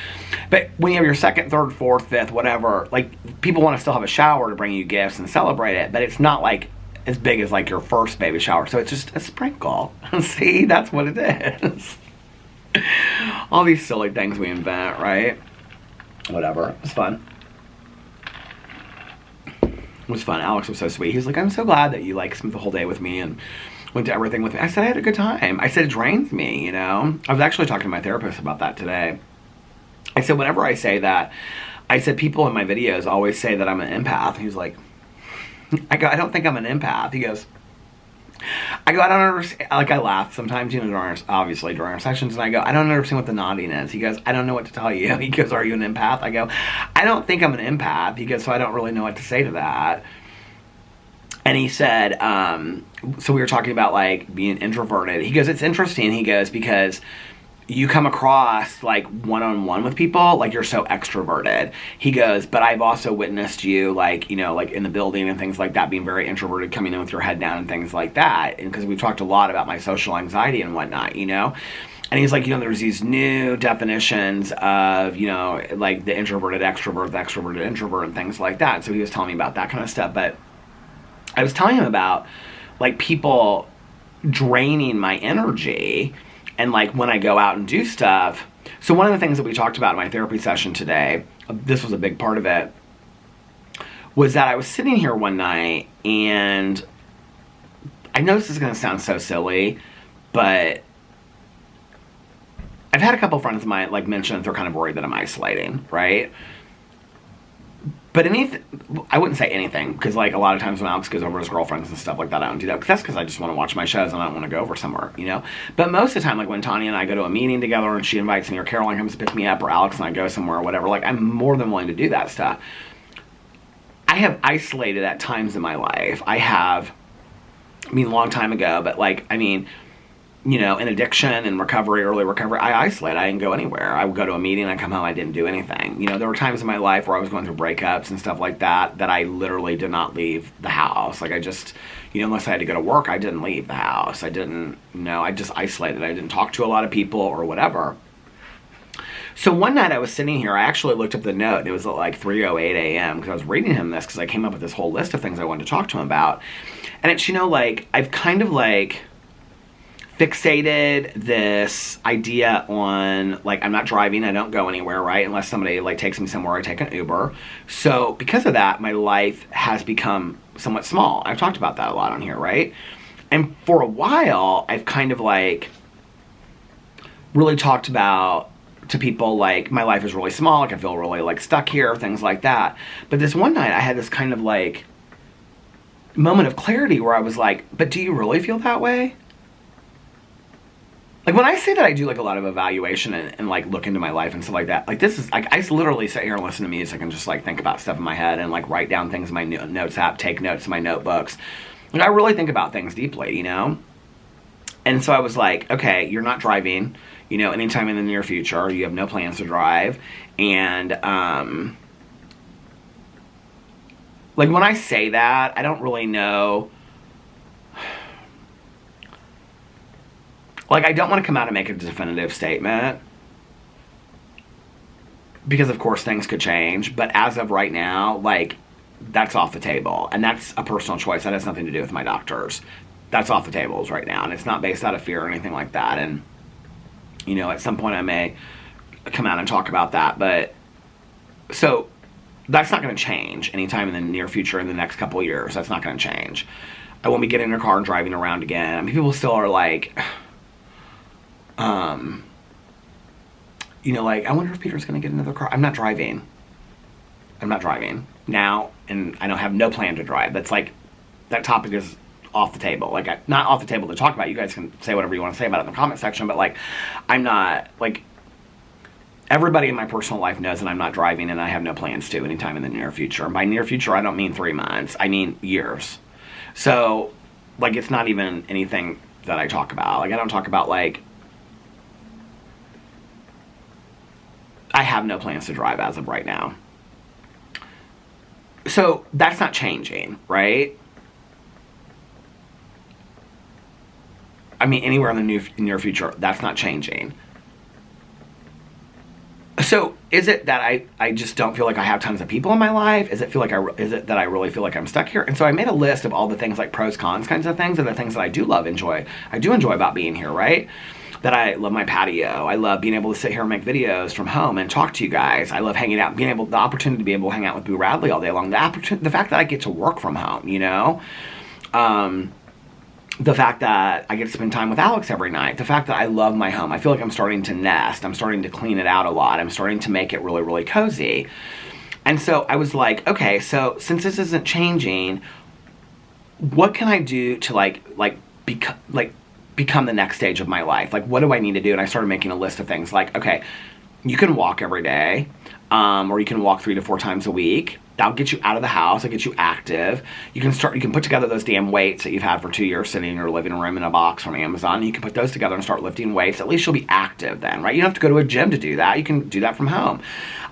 But when you have your second, third, fourth, fifth, whatever, like people want to still have a shower to bring you gifts and celebrate it, but it's not like as big as like your first baby shower. So it's just a sprinkle. See, that's what it is. All these silly things we invent, right? Whatever. It's fun. It was fun. Alex was so sweet. He was like, I'm so glad that you like spent the whole day with me and went to everything with me. I said, I had a good time. I said, it drains me, you know? I was actually talking to my therapist about that today. I said, whenever I say that, I said, people in my videos always say that I'm an empath. He was like, I go, I don't think I'm an empath. He goes, I don't understand, like I laugh sometimes, you know, during our sessions, and I go, I don't understand what the nodding is. He goes, I don't know what to tell you. He goes, are you an empath? I go, I don't think I'm an empath. He goes, so I don't really know what to say to that. And he said, so we were talking about like being introverted. He goes, it's interesting. He goes, because you come across like one-on-one with people like you're so extroverted. He goes, but I've also witnessed you like, you know, like in the building and things like that, being very introverted, coming in with your head down and things like that. And because we've talked a lot about my social anxiety and whatnot, you know. And he's like, there's these new definitions of, like the introverted extrovert, the extroverted introvert, and things like that. So he was telling me about that kind of stuff. But I was telling him about, like, people draining my energy, and, like, when I go out and do stuff. So one of the things that we talked about in my therapy session today, this was a big part of it, was that I was sitting here one night, and I know this is going to sound so silly, but I've had a couple friends of mine, like, mention that they're kind of worried that I'm isolating, right? But I wouldn't say anything, because, like, a lot of times when Alex goes over to his girlfriends and stuff like that, I don't do that, because that's because I just want to watch my shows and I don't want to go over somewhere, But most of the time, like, when Tanya and I go to a meeting together and she invites me, or Caroline comes to pick me up, or Alex and I go somewhere or whatever, like, I'm more than willing to do that stuff. I have isolated at times in my life. Long time ago, but, like, in addiction and recovery, early recovery, I isolate. I didn't go anywhere. I would go to a meeting, I come home, I didn't do anything. There were times in my life where I was going through breakups and stuff like that, that I literally did not leave the house. Like, I just, unless I had to go to work, I didn't leave the house. I just isolated. I didn't talk to a lot of people or whatever. So one night I was sitting here, I actually looked up the note. It was at like 3:08 a.m. because I was reading him this, because I came up with this whole list of things I wanted to talk to him about. And it's, like, I've kind of, like, fixated this idea on, like, I'm not driving, I don't go anywhere, right? Unless somebody, like, takes me somewhere, I take an Uber. So because of that, my life has become somewhat small. I've talked about that a lot on here, right? And for a while, I've kind of, like, really talked about to people, like, my life is really small, like, I feel really, like, stuck here, things like that. But this one night, I had this kind of, like, moment of clarity where I was like, but do you really feel that way? Like, when I say that I do, like, a lot of evaluation and like, look into my life and stuff like that, like, this is, like, I literally sit here and listen to music and just, like, think about stuff in my head and, like, write down things in my notes app, take notes in my notebooks. Like, I really think about things deeply, And so I was like, okay, you're not driving, anytime in the near future. You have no plans to drive. And, like, when I say that, I don't really know. Like, I don't want to come out and make a definitive statement, because, of course, things could change. But as of right now, like, that's off the table. And that's a personal choice. That has nothing to do with my doctors. That's off the tables right now. And it's not based out of fear or anything like that. And, at some point I may come out and talk about that. But, so, that's not going to change anytime in the near future, in the next couple of years. That's not going to change. I won't be getting in a car and driving around again. People still are like, like, I wonder if Peter's going to get another car. I'm not driving now, and I don't have no plan to drive. That's like, that topic is off the table. Like, not off the table to talk about. You guys can say whatever you want to say about it in the comment section, but, like, I'm not, like, everybody in my personal life knows that I'm not driving, and I have no plans to anytime in the near future. And by near future, I don't mean 3 months. I mean years. So, like, it's not even anything that I talk about. Like, I don't talk about, like, I have no plans to drive as of right now. So, that's not changing, right? Anywhere in the near future, that's not changing. So, is it that I just don't feel like I have tons of people in my life? Is it that I really feel like I'm stuck here? And so I made a list of all the things, like, pros, cons kinds of things, and the things that I do enjoy about being here, right? That I love my patio. I love being able to sit here and make videos from home and talk to you guys. I love hanging out, the opportunity to be able to hang out with Boo Radley all day long. The fact that I get to work from home, the fact that I get to spend time with Alex every night. The fact that I love my home. I feel like I'm starting to nest. I'm starting to clean it out a lot. I'm starting to make it really, really cozy. And so I was like, okay, so since this isn't changing, what can I do to become the next stage of my life? Like, what do I need to do? And I started making a list of things like, okay, you can walk every day, or you can walk 3 to 4 times a week. That'll get you out of the house. It'll get you active. You can put together those damn weights that you've had for 2 years sitting in your living room in a box from Amazon. You can put those together and start lifting weights. At least you'll be active then, right? You don't have to go to a gym to do that. You can do that from home.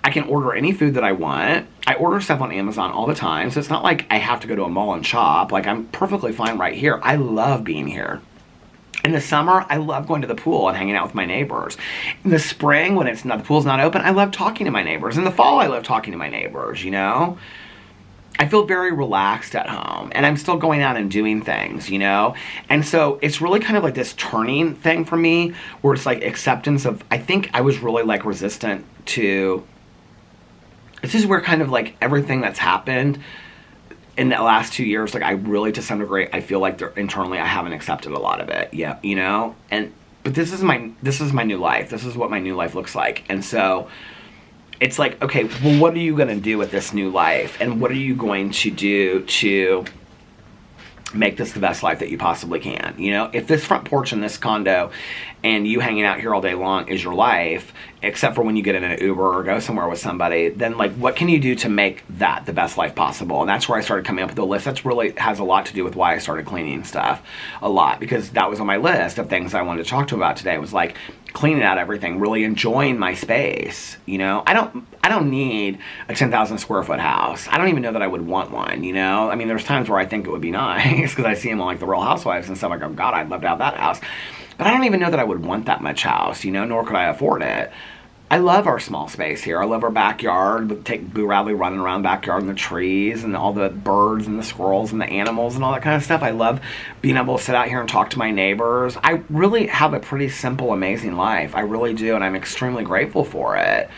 I can order any food that I want. I order stuff on Amazon all the time, so it's not like I have to go to a mall and shop. Like, I'm perfectly fine right here. I love being here. In the summer, I love going to the pool and hanging out with my neighbors. In the spring, when the pool's not open, I love talking to my neighbors. In the fall, I love talking to my neighbors, you know? I feel very relaxed at home, and I'm still going out and doing things, you know? And so it's really kind of like this turning thing for me, where it's like acceptance of, I think I was really like resistant to, this is where kind of like everything that's happened in the last 2 years, like I really, to some degree, I feel like internally I haven't accepted a lot of it. Yeah, you know? But this is my new life. This is what my new life looks like. And so it's like, okay, well, what are you going to do with this new life? And what are you going to do to make this the best life that you possibly can? You know, if this front porch in this condo and you hanging out here all day long is your life, except for when you get in an Uber or go somewhere with somebody, then like what can you do to make that the best life possible? And that's where I started coming up with a list. That's really has a lot to do with why I started cleaning stuff a lot, because that was on my list of things I wanted to talk to about today. It was like cleaning out everything, really enjoying my space. You know, I don't need a 10,000 square foot house. I don't even know that I would want one, you know? I mean, there's times where I think it would be nice because I see them on like the Real Housewives and stuff. I go, God, I'd love to have that house. But I don't even know that I would want that much house, you know, nor could I afford it. I love our small space here. I love our backyard. Take Boo Radley running around the backyard and the trees and all the birds and the squirrels and the animals and all that kind of stuff. I love being able to sit out here and talk to my neighbors. I really have a pretty simple, amazing life. I really do, and I'm extremely grateful for it.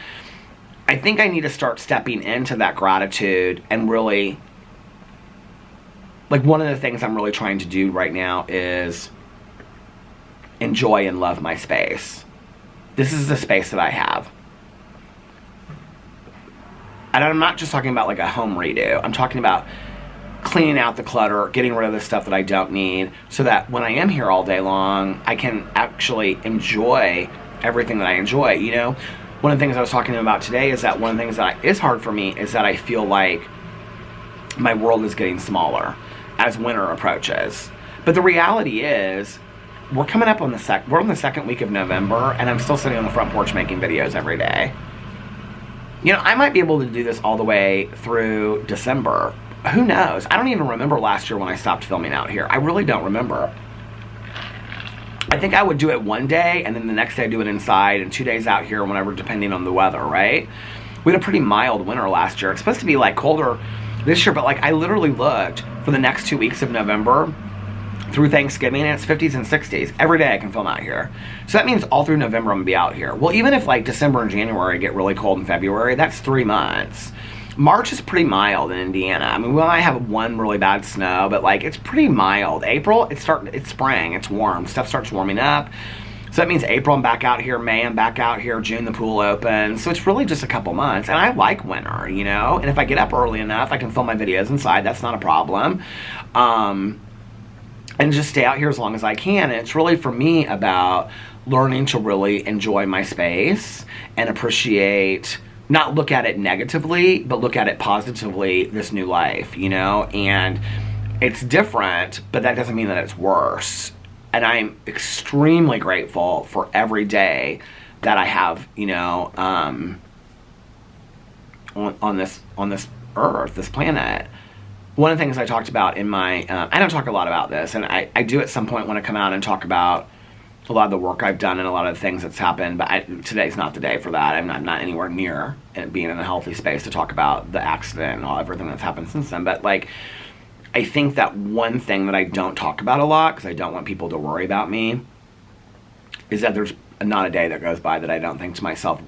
I think I need to start stepping into that gratitude and really, like, one of the things I'm really trying to do right now is enjoy and love my space. This is the space that I have. And I'm not just talking about like a home redo. I'm talking about cleaning out the clutter, getting rid of the stuff that I don't need, so that when I am here all day long, I can actually enjoy everything that I enjoy, you know? One of the things I was talking about today is that one of the things that is hard for me is that I feel like my world is getting smaller as winter approaches. But the reality is, we're coming up on the second week of November, and I'm still sitting on the front porch making videos every day. You know, I might be able to do this all the way through December. Who knows? I don't even remember last year when I stopped filming out here. I really don't remember. I think I would do it one day, and then the next day do it inside, and 2 days out here, whenever, depending on the weather, right? We had a pretty mild winter last year. It's supposed to be like colder this year, but like I literally looked for the next 2 weeks of November through Thanksgiving, and it's 50s and 60s. Every day I can film out here. So that means all through November I'm gonna be out here. Well, even if like December and January get really cold in February, that's 3 months. March is pretty mild in Indiana. I mean, we might have one really bad snow, but like it's pretty mild. April, it's spring, it's warm. Stuff starts warming up. So that means April I'm back out here, May I'm back out here, June the pool opens. So it's really just a couple months. And I like winter, you know? And if I get up early enough, I can film my videos inside. That's not a problem. And just stay out here as long as I can. And it's really, for me, about learning to really enjoy my space and appreciate, not look at it negatively, but look at it positively, this new life, you know? And it's different, but that doesn't mean that it's worse. And I'm extremely grateful for every day that I have, you know, on this earth, this planet. One of the things I talked about in my, I don't talk a lot about this, and I do at some point want to come out and talk about a lot of the work I've done and a lot of the things that's happened, but today's not the day for that. I'm not anywhere near being in a healthy space to talk about the accident and everything that's happened since then. But like, I think that one thing that I don't talk about a lot, because I don't want people to worry about me, is that there's not a day that goes by that I don't think to myself,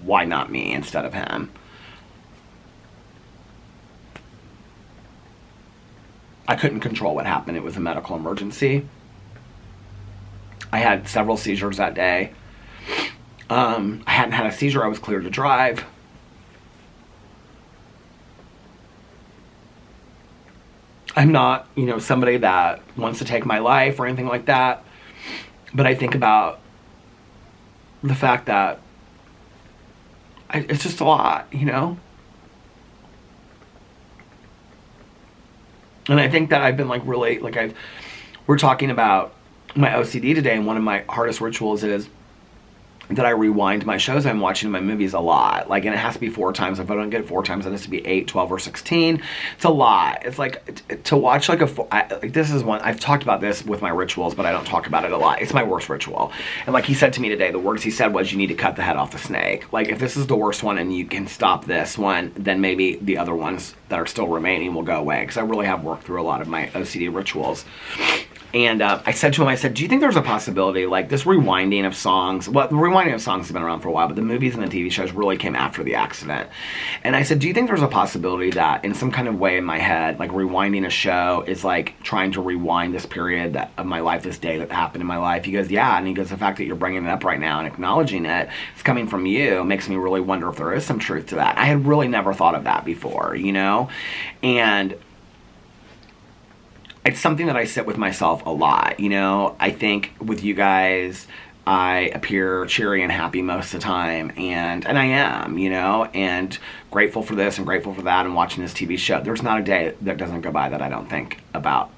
why not me instead of him? I couldn't control what happened. It was a medical emergency. I had several seizures that day. I hadn't had a seizure. I was cleared to drive. I'm not, you know, somebody that wants to take my life or anything like that. But I think about the fact that it's just a lot, you know? And I think that I've been like really, like we're talking about my OCD today, and one of my hardest rituals is that I rewind my shows I'm watching my movies a lot. Like, and it has to be 4 times. If I don't get it 4 times, it has to be 8, 12, or 16. It's a lot. It's like, to watch like like this is one, I've talked about this with my rituals, but I don't talk about it a lot. It's my worst ritual. And like he said to me today, the words he said was, you need to cut the head off the snake. Like, if this is the worst one and you can stop this one, then maybe the other ones that are still remaining will go away. Because I really have worked through a lot of my OCD rituals. And I said to him, I said, do you think there's a possibility, like this rewinding of songs, well, the rewinding of songs has been around for a while, but the movies and the TV shows really came after the accident. And I said, do you think there's a possibility that in some kind of way in my head, like rewinding a show is like trying to rewind this period of my life, this day that happened in my life? He goes, yeah. And he goes, the fact that you're bringing it up right now and acknowledging it, it's coming from you, makes me really wonder if there is some truth to that. I had really never thought of that before, you know? And it's something that I sit with myself a lot, you know? I think with you guys, I appear cheery and happy most of the time, and I am, you know? And grateful for this and grateful for that and watching this TV show. There's not a day that doesn't go by that I don't think about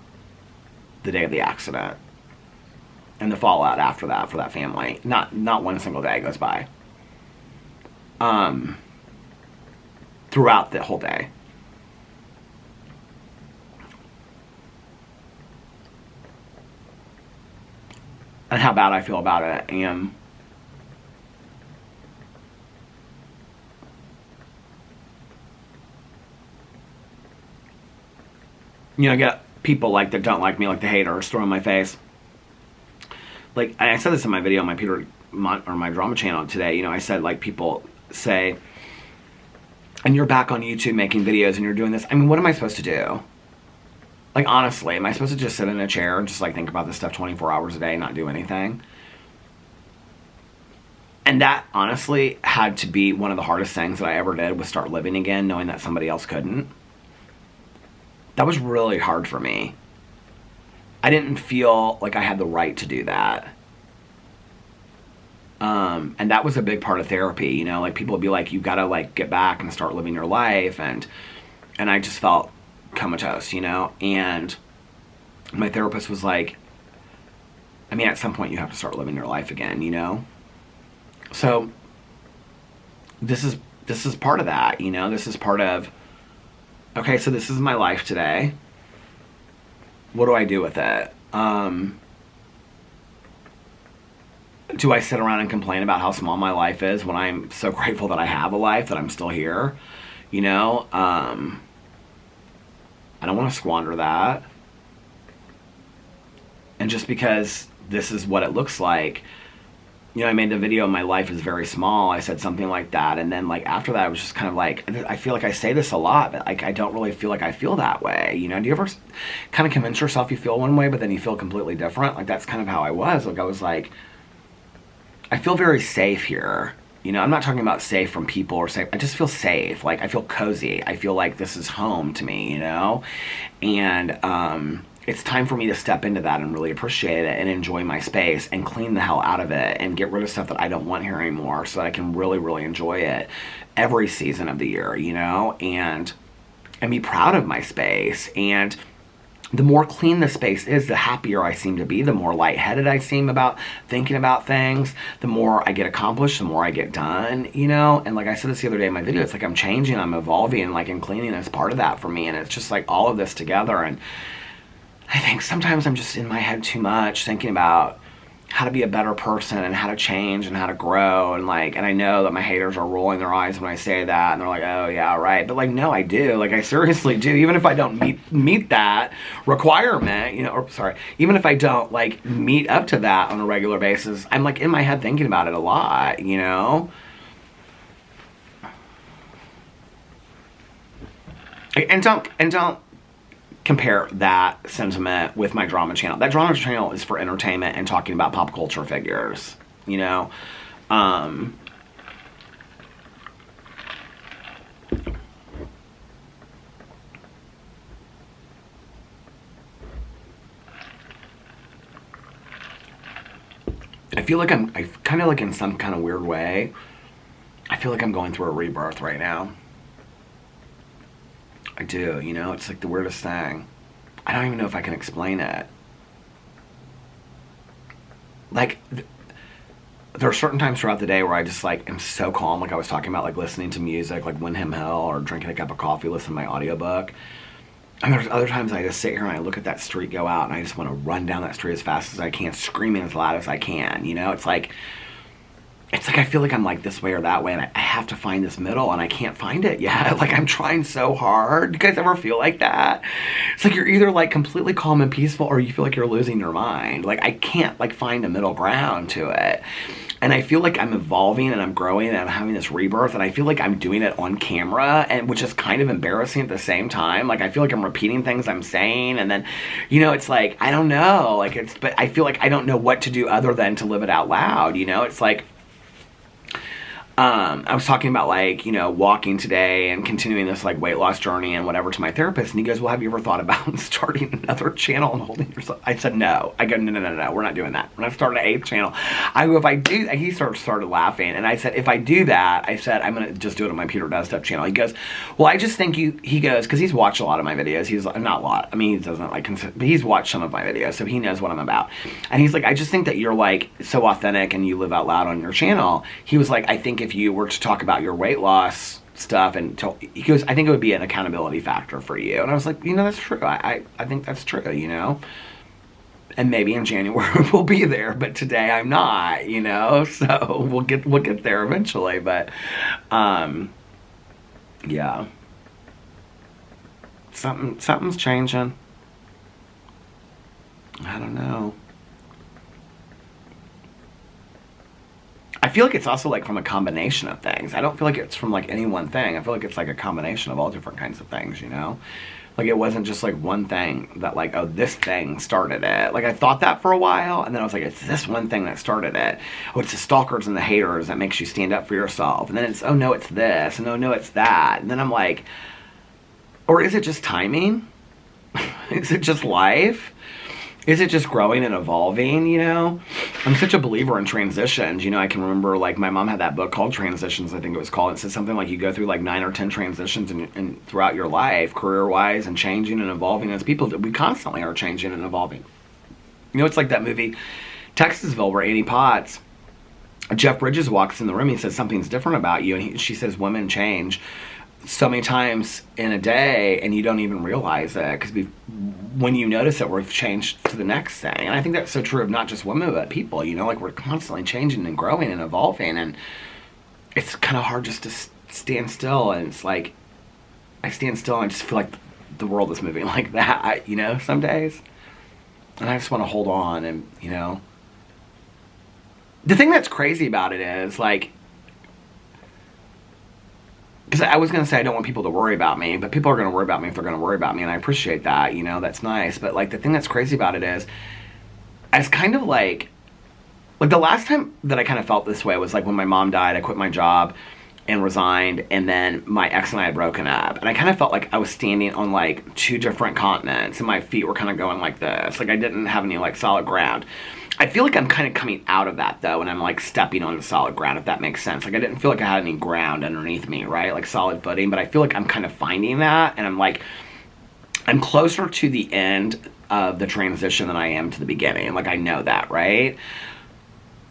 the day of the accident and the fallout after that for that family. Not one single day goes by. Throughout the whole day. And how bad I feel about it. And you know, I get people like that don't like me, like the haters throw in my face. Like, I said this in my video on my Monn or my drama channel today. You know, I said, like, people say, and you're back on YouTube making videos and you're doing this. I mean, what am I supposed to do? Like, honestly, am I supposed to just sit in a chair and just, like, think about this stuff 24 hours a day and not do anything? And that, honestly, had to be one of the hardest things that I ever did, was start living again, knowing that somebody else couldn't. That was really hard for me. I didn't feel like I had the right to do that. And that was a big part of therapy, you know? Like, people would be like, you gotta, like, get back and start living your life, and I just felt comatose, you know? And my therapist was like, I mean, at some point you have to start living your life again, you know? So this is part of that, you know? This is part of, okay, so this is my life today. What do I do with it? Do I sit around and complain about how small my life is when I'm so grateful that I have a life, that I'm still here? You know? I don't want to squander that. And just because this is what it looks like, you know, I made the video, my life is very small. I said something like that. And then, like, after that, I was just kind of like, I feel like I say this a lot, but, like, I don't really feel like I feel that way. You know, do you ever kind of convince yourself you feel one way, but then you feel completely different? Like, that's kind of how I was. Like, I was like, I feel very safe here. You know, I'm not talking about safe from people or safe. I just feel safe. Like, I feel cozy. I feel like this is home to me, you know? And it's time for me to step into that and really appreciate it and enjoy my space and clean the hell out of it and get rid of stuff that I don't want here anymore, so that I can really, really enjoy it every season of the year, you know? And be proud of my space. And the more clean the space is, the happier I seem to be, the more lightheaded I seem about thinking about things, the more I get accomplished, the more I get done, you know? And like I said this the other day in my video, it's like I'm changing, I'm evolving, and like, and cleaning is part of that for me. And it's just like all of this together. And I think sometimes I'm just in my head too much, thinking about how to be a better person and how to change and how to grow, and like, and I know that my haters are rolling their eyes when I say that, and they're like, oh yeah, right. But like, no, I do. Like, I seriously do. Even if I don't meet that requirement, you know, or sorry, even if I don't like meet up to that on a regular basis, I'm like in my head thinking about it a lot, you know? And don't compare that sentiment with my drama channel. That drama channel is for entertainment and talking about pop culture figures, you know? I feel like I kind of like, in some kind of weird way, I feel like I'm going through a rebirth right now. I do, you know? It's like the weirdest thing. I don't even know if I can explain it. Like, there are certain times throughout the day where I just like am so calm, like I was talking about, like listening to music, like Windham Hill, or drinking a cup of coffee, listening to my audiobook. And there's other times I just sit here and I look at that street go out and I just want to run down that street as fast as I can, screaming as loud as I can. You know, it's like I feel like I'm like this way or that way, and I have to find this middle, and I can't find it yet. Like, I'm trying so hard. Do you guys ever feel like that? It's like you're either like completely calm and peaceful, or you feel like you're losing your mind. Like, I can't like find a middle ground to it. And I feel like I'm evolving and I'm growing and I'm having this rebirth, and I feel like I'm doing it on camera, and which is kind of embarrassing at the same time. Like, I feel like I'm repeating things I'm saying, and then, you know, it's like, I don't know, like, but I feel like I don't know what to do other than to live it out loud, you know? It's like, I was talking about, like, you know, walking today and continuing this, like, weight loss journey and whatever to my therapist, and he goes, well, have you ever thought about starting another channel and holding yourself? I said, no. I go, no, we're not doing that. When I started an 8th channel, I go, if I do, he started laughing, and I said, if I do that, I said, I'm going to just do it on my Peter Does Stuff channel. He goes, well, I just think he goes, because he's watched a lot of my videos. He's, not a lot, I mean, he doesn't, like, but he's watched some of my videos, so he knows what I'm about. And he's like, I just think that you're, like, so authentic and you live out loud on your channel. He was like, I think if you were to talk about your weight loss stuff, and he goes, I think it would be an accountability factor for you. And I was like, you know, that's true. I think that's true, you know. And maybe in January we'll be there, but today I'm not, you know. So we'll get there eventually. But yeah, something's changing. I don't know. I feel like it's also like from a combination of things. I don't feel like it's from like any one thing. I feel like it's like a combination of all different kinds of things, you know? Like, it wasn't just like one thing that like, oh, this thing started it. Like, I thought that for a while, and then I was like, it's this one thing that started it. Oh, it's the stalkers and the haters that makes you stand up for yourself. And then it's, oh no, it's this, and oh no, it's that. And then I'm like, or is it just timing? Is it just life? Is it just growing and evolving, you know? I'm such a believer in transitions. You know, I can remember, like, my mom had that book called Transitions, I think it was called. It said something like you go through, like, 9 or 10 transitions and throughout your life, career-wise, and changing and evolving as people. We constantly are changing and evolving. You know, it's like that movie, Texasville, where Annie Potts, Jeff Bridges walks in the room, he says, something's different about you, and she says, women change so many times in a day, and you don't even realize it, because when you notice it, we've changed to the next thing. And I think that's so true of not just women, but people, you know, like, we're constantly changing and growing and evolving, and it's kind of hard just to stand still. And it's like, I stand still and I just feel like the world is moving like that, you know, some days, and I just want to hold on. And, you know, the thing that's crazy about it is, like, because I was going to say I don't want people to worry about me, but people are going to worry about me if they're going to worry about me, and I appreciate that, you know, that's nice. But, like, the thing that's crazy about it is, it's kind of like the last time that I kind of felt this way was, like, when my mom died. I quit my job and resigned, and then my ex and I had broken up, and I kind of felt like I was standing on, like, 2 different continents, and my feet were kind of going like this. Like, I didn't have any, like, solid ground. I feel like I'm kind of coming out of that, though, and I'm, like, stepping on the solid ground, if that makes sense. Like, I didn't feel like I had any ground underneath me, right? Like, solid footing, but I feel like I'm kind of finding that, and I'm, like, I'm closer to the end of the transition than I am to the beginning. Like, I know that, right?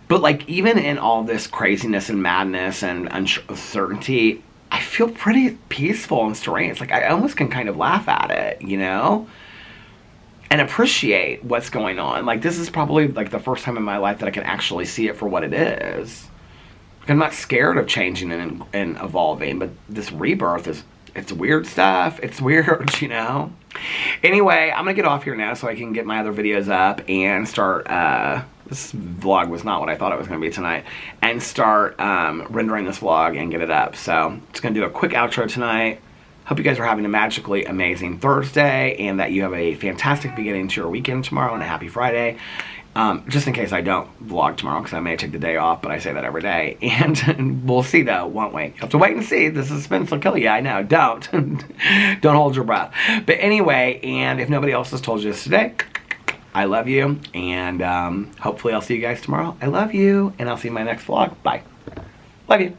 But, like, even in all this craziness and madness and uncertainty, I feel pretty peaceful and serene. It's like, I almost can kind of laugh at it, you know? And appreciate what's going on. Like, this is probably, like, the first time in my life that I can actually see it for what it is. Like, I'm not scared of changing and evolving, but this rebirth is, it's weird stuff. It's weird, you know? Anyway, I'm gonna get off here now so I can get my other videos up and start, this vlog was not what I thought it was gonna be tonight, and start rendering this vlog and get it up. So, just gonna do a quick outro tonight. Hope you guys are having a magically amazing Thursday, and that you have a fantastic beginning to your weekend tomorrow, and a happy Friday. Just in case I don't vlog tomorrow, because I may take the day off, but I say that every day. And we'll see, though, won't we? You have to wait and see. The suspense will kill you. I know. Don't. Don't hold your breath. But anyway, and if nobody else has told you this today, I love you, and hopefully I'll see you guys tomorrow. I love you, and I'll see you in my next vlog. Bye. Love you.